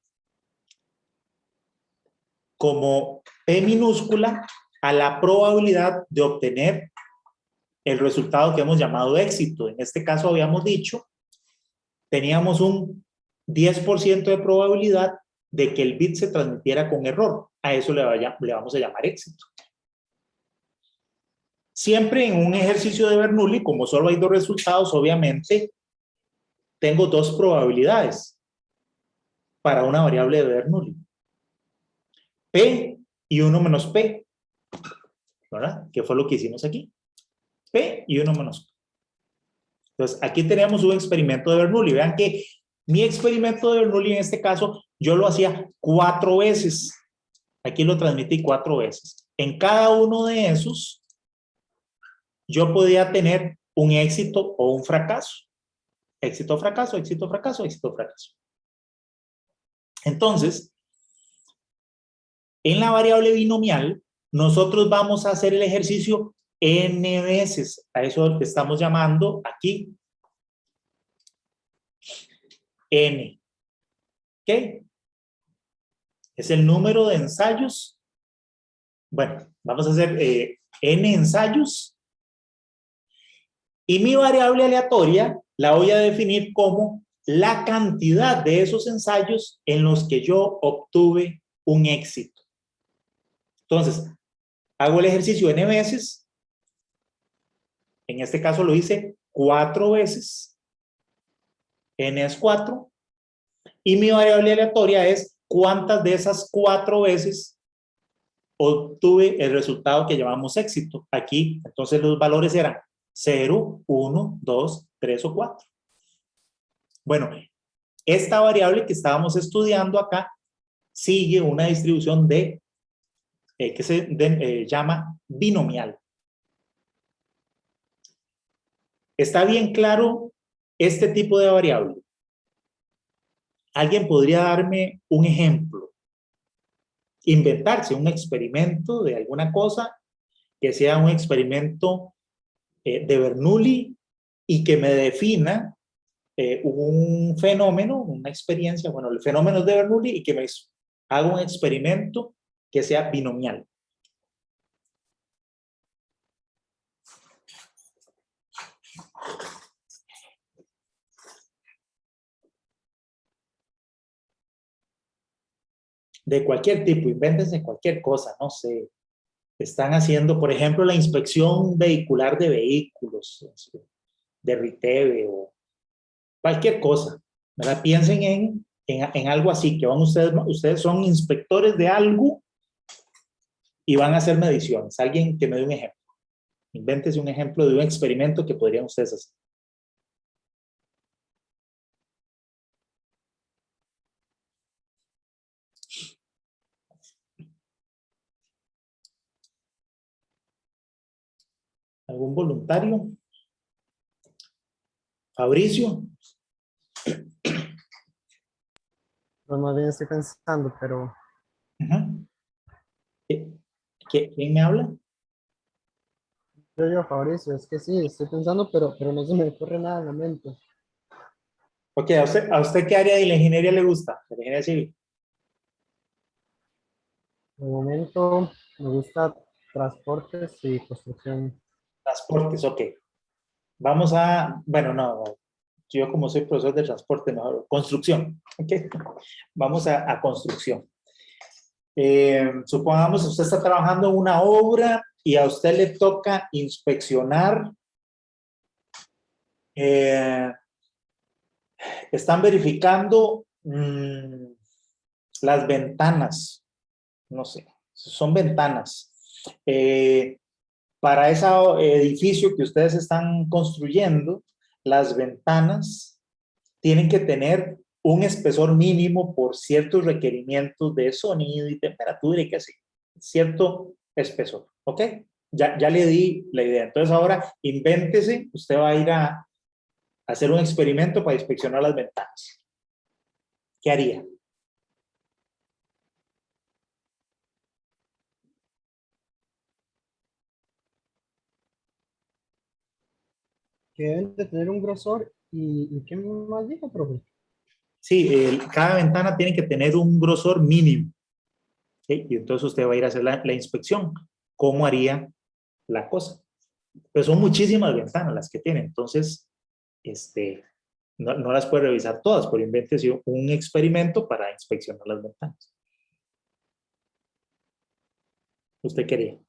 como P minúscula a la probabilidad de obtener el resultado que hemos llamado éxito. En este caso habíamos dicho, teníamos un 10% de probabilidad de que el bit se transmitiera con error. A eso le vamos a llamar éxito. Siempre en un ejercicio de Bernoulli, como solo hay 2 resultados, obviamente tengo 2 probabilidades para una variable de Bernoulli. P y 1 menos P, ¿verdad? ¿Qué fue lo que hicimos aquí? P y 1 menos P. Entonces, aquí tenemos un experimento de Bernoulli. Vean que mi experimento de Bernoulli, en este caso, yo lo hacía 4 veces. Aquí lo transmití 4 veces. En cada uno de esos, yo podía tener un éxito o un fracaso. Éxito, fracaso, éxito, fracaso, éxito, fracaso. Entonces, en la variable binomial, nosotros vamos a hacer el ejercicio n veces. A eso estamos llamando aquí n. ¿Ok? Es el número de ensayos. Bueno, vamos a hacer n ensayos. Y mi variable aleatoria la voy a definir como la cantidad de esos ensayos en los que yo obtuve un éxito. Entonces, hago el ejercicio n veces. En este caso lo hice 4 veces. N es 4. Y mi variable aleatoria es cuántas de esas 4 veces obtuve el resultado que llamamos éxito. Aquí, entonces los valores eran 0, 1, 2, 3 o 4. Bueno, esta variable que estábamos estudiando acá sigue una distribución que se llama binomial. ¿Está bien claro este tipo de variable? ¿Alguien podría darme un ejemplo? Inventarse un experimento de alguna cosa que sea un experimento de Bernoulli y que me defina un fenómeno, una experiencia, bueno, el fenómeno es de Bernoulli y que me haga un experimento que sea binomial. De cualquier tipo, invéntense cualquier cosa, no sé. Están haciendo, por ejemplo, la inspección vehicular de vehículos, de RITEVE o cualquier cosa, ¿verdad? Piensen en algo así, que ustedes son inspectores de algo y van a hacer mediciones. Alguien que me dé un ejemplo. Invéntese un ejemplo de un experimento que podrían ustedes hacer. ¿Algún voluntario? ¿Fabricio? No, más bien estoy pensando, pero Uh-huh. ¿Quién me habla? yo, Fabricio, es que sí, estoy pensando, pero no se me ocurre nada en la mente. Ok, ¿a usted qué área de la ingeniería le gusta? La ingeniería civil. De momento me gusta transportes y construcción. Transportes, ok. Vamos a, bueno, no, yo como soy profesor de transporte, mejor, construcción, ok. Vamos a construcción. Supongamos usted está trabajando en una obra y a usted le toca inspeccionar. Están verificando las ventanas. No sé, son ventanas. Para ese edificio que ustedes están construyendo, las ventanas tienen que tener un espesor mínimo por ciertos requerimientos de sonido y temperatura y que así, cierto espesor, ¿ok? Ya le di la idea. Entonces ahora invéntese, usted va a ir a hacer un experimento para inspeccionar las ventanas. ¿Qué haría? Que deben de tener un grosor y ¿qué más dijo, profe? Sí, cada ventana tiene que tener un grosor mínimo. ¿Sí? Y entonces usted va a ir a hacer la inspección. ¿Cómo haría la cosa? Pues son muchísimas ventanas las que tiene. Entonces, no las puede revisar todas, pero invéntese un experimento para inspeccionar las ventanas. ¿Usted quería?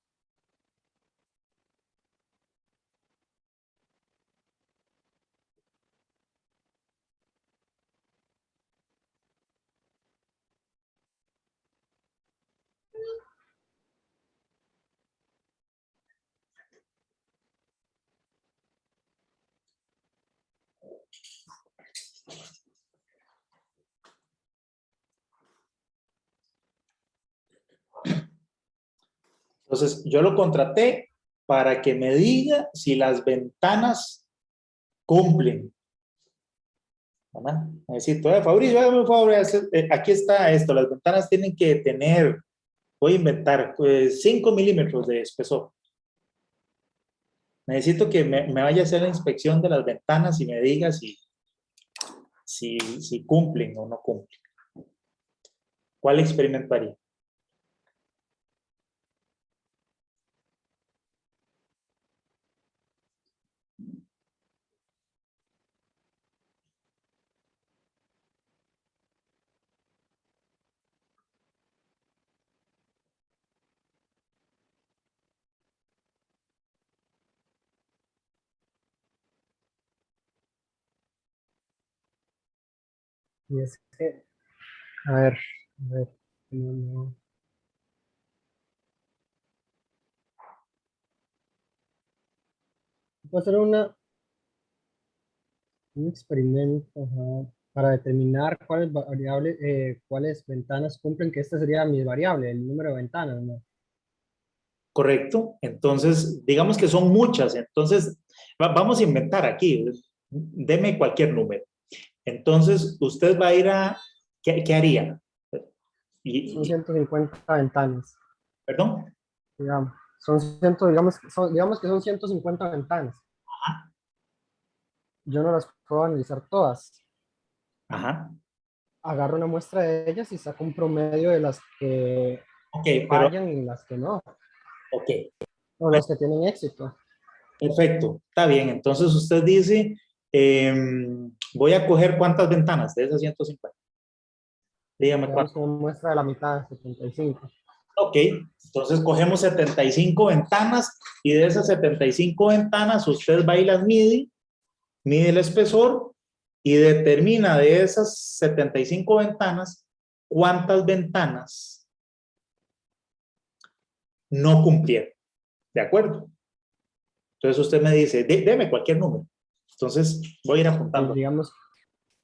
Entonces, yo lo contraté para que me diga si las ventanas cumplen. ¿Verdad? Necesito, Fabricio, hágame un favor, aquí está esto, las ventanas tienen que tener, voy a inventar, 5 milímetros de espesor. Necesito que me vaya a hacer la inspección de las ventanas y me diga si cumplen o no cumplen. ¿Cuál experimento haría? Y es que, a ver, no, no. Puedo hacer un experimento, ajá, para determinar cuáles variables, cuáles ventanas cumplen, que esta sería mi variable, el número de ventanas, ¿no? ¿Correcto? Entonces, digamos que son muchas. Entonces, vamos a inventar aquí. Deme cualquier número. Entonces, usted va a ir a... ¿Qué haría? Son 150 ventanas, ¿Perdón? digamos. Digamos que son 150 ventanas. Yo no las puedo analizar todas. Ajá. Agarro una muestra de ellas y saco un promedio de las que Ok, pero... fallan y las que no, Ok. o las que tienen éxito. Perfecto. Está bien. Entonces, usted dice, voy a coger ¿cuántas ventanas de esas 150? Dígame Digamos cuántas. que una muestra de la mitad, 75. Ok. Entonces, cogemos 75 ventanas y de esas 75 ventanas, usted va y las mide el espesor y determina de esas 75 ventanas cuántas ventanas no cumplieron. ¿De acuerdo? Entonces usted me dice, deme cualquier número. Entonces voy a ir apuntando. Digamos,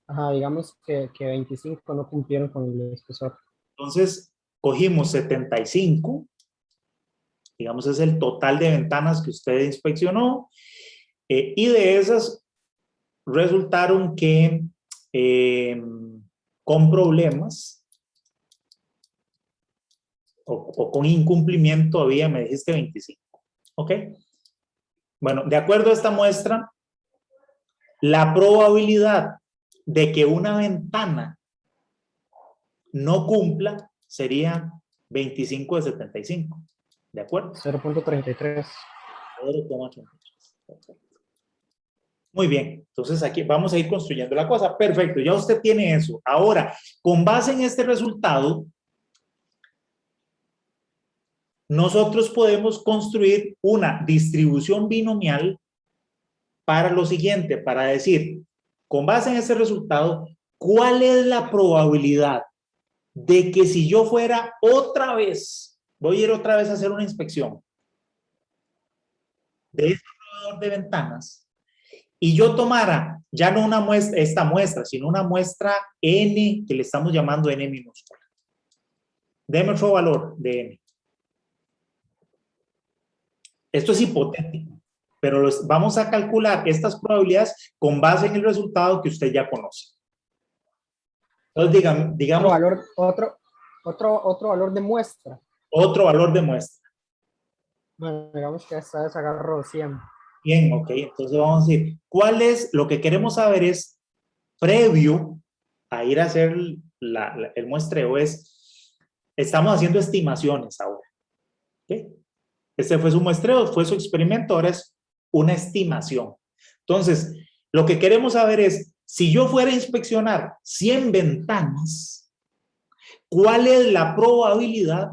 ajá, digamos que 25 no cumplieron con el espesor. Entonces cogimos 75, digamos es el total de ventanas que usted inspeccionó, y de esas resultaron que con problemas o con incumplimiento había, me dijiste 25. ¿Ok? Bueno, de acuerdo a esta muestra, la probabilidad de que una ventana no cumpla sería 25 de 75. ¿De acuerdo? 0.33. 0,83. Muy bien, entonces aquí vamos a ir construyendo la cosa. Perfecto, ya usted tiene eso. Ahora, con base en este resultado, nosotros podemos construir una distribución binomial para lo siguiente, para decir, con base en ese resultado, ¿cuál es la probabilidad de que si yo fuera otra vez, voy a ir otra vez a hacer una inspección de este proveedor de ventanas, y yo tomara ya no una muestra, esta muestra, sino una muestra n, que le estamos llamando n minúscula? Deme otro valor de n. Esto es hipotético, pero vamos a calcular estas probabilidades con base en el resultado que usted ya conoce. Entonces, digamos Otro valor de muestra. otro valor de muestra. Bueno, digamos que esta vez agarro 100. Bien, ok, entonces vamos a decir, ¿cuál es? Lo que queremos saber es, previo a ir a hacer el muestreo, estamos haciendo estimaciones ahora. ¿Okay? Este fue su muestreo, fue su experimento, ahora es una estimación. Entonces, lo que queremos saber es, si yo fuera a inspeccionar 100 ventanas, ¿cuál es la probabilidad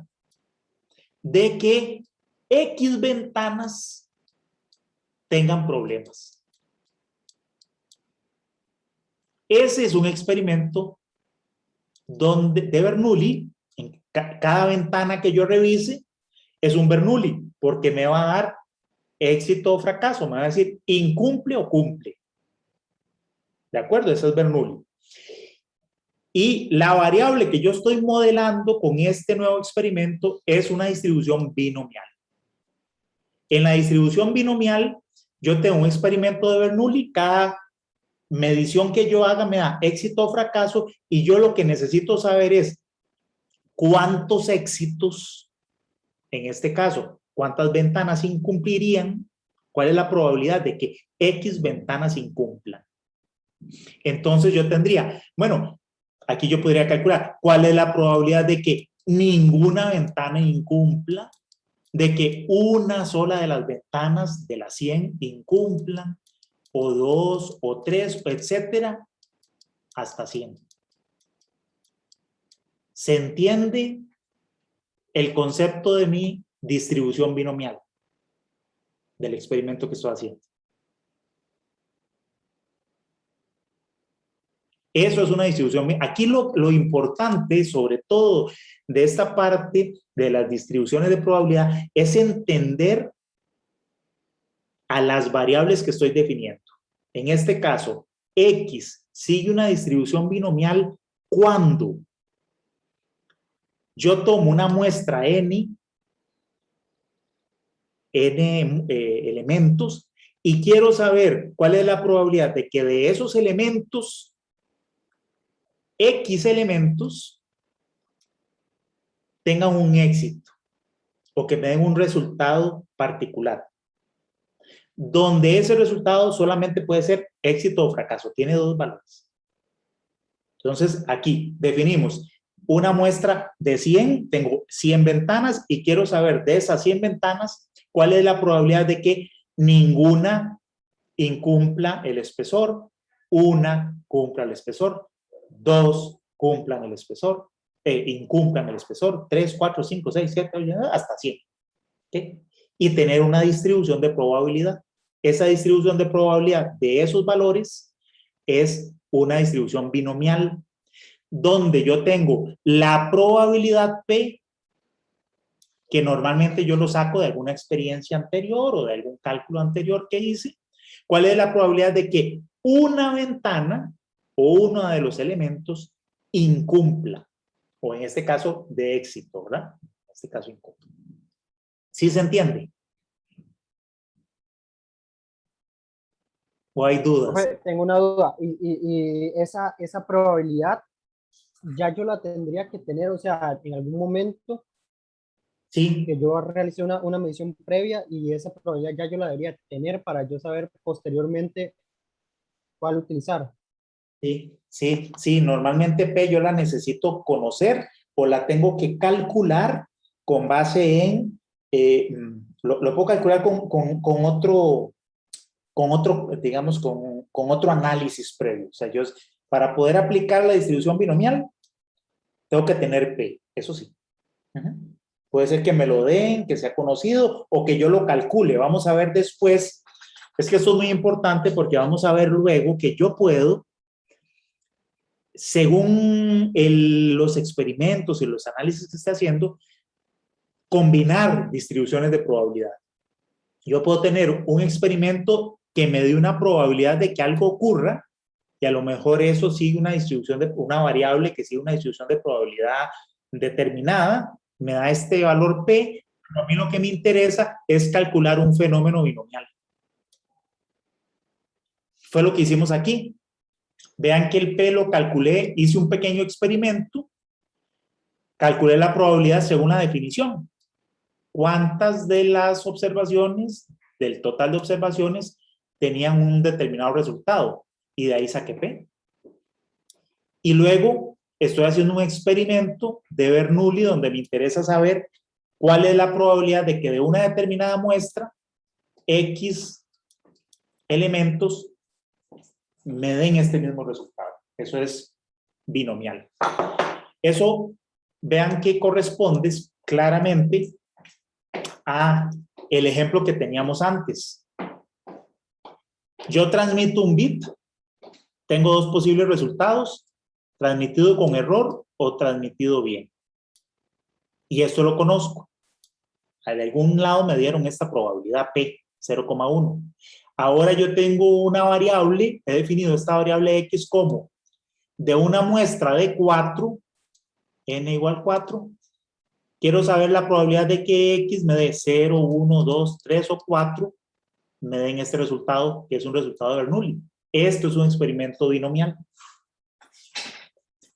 de que X ventanas tengan problemas? Ese es un experimento de Bernoulli. En cada ventana que yo revise es un Bernoulli, porque me va a dar éxito o fracaso, me va a decir incumple o cumple. ¿De acuerdo? Ese es Bernoulli. Y la variable que yo estoy modelando con este nuevo experimento es una distribución binomial. En la distribución binomial, yo tengo un experimento de Bernoulli, cada medición que yo haga me da éxito o fracaso, y yo lo que necesito saber es cuántos éxitos, en este caso, cuántas ventanas incumplirían, cuál es la probabilidad de que X ventanas incumplan. Entonces yo tendría, bueno, aquí yo podría calcular cuál es la probabilidad de que ninguna ventana incumpla, de que una sola de las ventanas de las 100 incumplan, o 2, o 3, etcétera, hasta 100. ¿Se entiende el concepto de mi distribución binomial del experimento que estoy haciendo? Eso es una distribución. Aquí lo importante, sobre todo de esta parte de las distribuciones de probabilidad, es entender a las variables que estoy definiendo. En este caso, X sigue una distribución binomial cuando yo tomo una muestra N elementos, y quiero saber cuál es la probabilidad de que de esos elementos, X elementos, tengan un éxito o que me den un resultado particular, donde ese resultado solamente puede ser éxito o fracaso, tiene dos valores. Entonces aquí definimos una muestra de 100, tengo 100 ventanas y quiero saber de esas 100 ventanas cuál es la probabilidad de que ninguna incumpla el espesor, una cumpla el espesor, 2 cumplan el espesor, incumplan el espesor, 3, 4, 5, 6, 7, 8, hasta 100. ¿Okay? Y tener una distribución de probabilidad. Esa distribución de probabilidad de esos valores es una distribución binomial, donde yo tengo la probabilidad P, que normalmente yo lo saco de alguna experiencia anterior o de algún cálculo anterior que hice. ¿Cuál es la probabilidad de que una ventana o uno de los elementos incumpla? O en este caso, de éxito, ¿verdad? En este caso, incumple. ¿Sí se entiende? ¿O hay dudas? Profe, tengo una duda. Y esa probabilidad ya yo la tendría que tener, o sea, en algún momento Sí. que yo realicé una medición previa, y esa probabilidad ya yo la debería tener para yo saber posteriormente cuál utilizar. Sí, normalmente P yo la necesito conocer o la tengo que calcular con base en, lo puedo calcular con otro, digamos, con otro análisis previo. O sea, yo para poder aplicar la distribución binomial, tengo que tener P, eso sí. Puede ser que me lo den, que sea conocido o que yo lo calcule. Vamos a ver después. Es que esto es muy importante porque vamos a ver luego que yo puedo, según los experimentos y los análisis que esté haciendo, combinar distribuciones de probabilidad. Yo puedo tener un experimento que me dé una probabilidad de que algo ocurra y a lo mejor eso sigue una distribución de una variable que sigue una distribución de probabilidad determinada, me da este valor P, pero a mí lo que me interesa es calcular un fenómeno binomial. Fue lo que hicimos aquí. Vean que el P lo calculé, hice un pequeño experimento, calculé la probabilidad según la definición. ¿Cuántas de las observaciones, del total de observaciones, tenían un determinado resultado? Y de ahí saqué P. Y luego estoy haciendo un experimento de Bernoulli donde me interesa saber cuál es la probabilidad de que de una determinada muestra X elementos me den este mismo resultado. Eso es binomial. Eso, vean que corresponde claramente a el ejemplo que teníamos antes. Yo transmito un bit, tengo dos posibles resultados, transmitido con error o transmitido bien. Y esto lo conozco. De algún lado me dieron esta probabilidad P, 0,1. Ahora yo tengo una variable, he definido esta variable X como de una muestra de 4, n igual 4, quiero saber la probabilidad de que X me dé 0, 1, 2, 3 o 4, me den este resultado, que es un resultado de Bernoulli. Esto es un experimento binomial.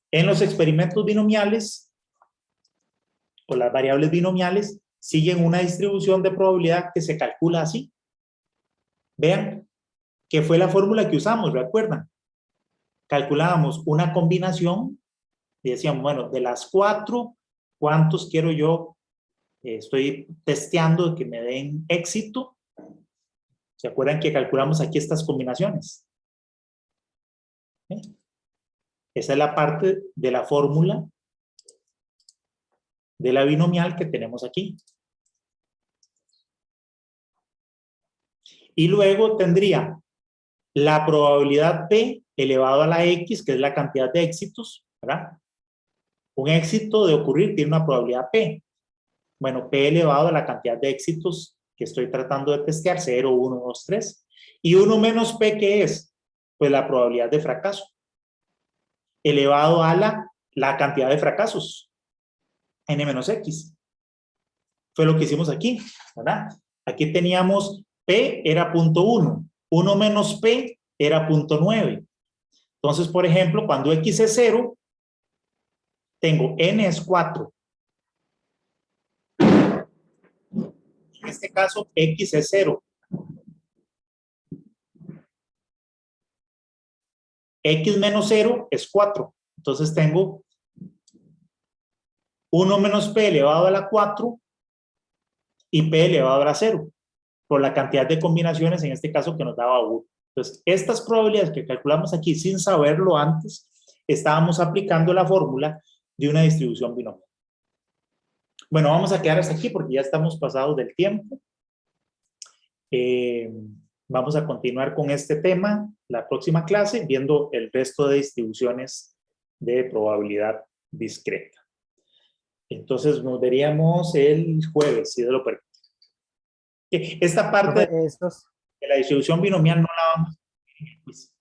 En los experimentos binomiales, o las variables binomiales, siguen una distribución de probabilidad que se calcula así. Vean que fue la fórmula que usamos, ¿recuerdan? Calculábamos una combinación y decíamos, bueno, de las 4, ¿cuántos quiero yo? Estoy testeando que me den éxito. ¿Se acuerdan que calculamos aquí estas combinaciones? ¿Eh? Esa es la parte de la fórmula de la binomial que tenemos aquí. Y luego tendría la probabilidad P elevado a la X, que es la cantidad de éxitos, ¿verdad? Un éxito de ocurrir tiene una probabilidad P. Bueno, P elevado a la cantidad de éxitos que estoy tratando de testear, 0, 1, 2, 3. Y 1 menos P, ¿qué es? Pues la probabilidad de fracaso. Elevado a la cantidad de fracasos, N menos X. Fue lo que hicimos aquí, ¿verdad? Aquí teníamos P era 0.1, 1 menos P era 0.9. Entonces, por ejemplo, cuando X es 0, tengo N es 4. En este caso, X es 0. X menos 0 es 4. Entonces tengo 1 menos P elevado a la 4 y P elevado a la 0. Por la cantidad de combinaciones, en este caso, que nos daba 1. Entonces, estas probabilidades que calculamos aquí sin saberlo antes, estábamos aplicando la fórmula de una distribución binomial. Bueno, vamos a quedar hasta aquí porque ya estamos pasados del tiempo. Vamos a continuar con este tema la próxima clase, viendo el resto de distribuciones de probabilidad discreta. Entonces, nos veríamos el jueves, si Dios lo permite. Esta parte de la distribución binomial no la vamos a ver en el quiz.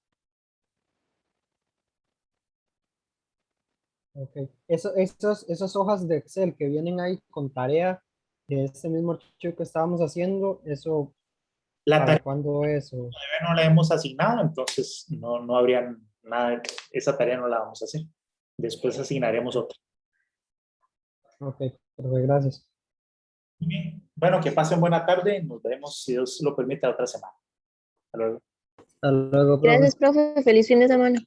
Ok. Esas hojas de Excel que vienen ahí con tarea de este mismo archivo que estábamos haciendo, eso, La ¿para tarea cuándo es? O- no la hemos asignado, entonces no habría nada, esa tarea no la vamos a hacer. Después asignaremos otra. Ok, perfecto, gracias. Muy bien. Bueno, que pasen buena tarde. Nos vemos, si Dios lo permite, la otra semana. Hasta luego. Hasta luego, profe. Gracias, profe. Feliz fin de semana.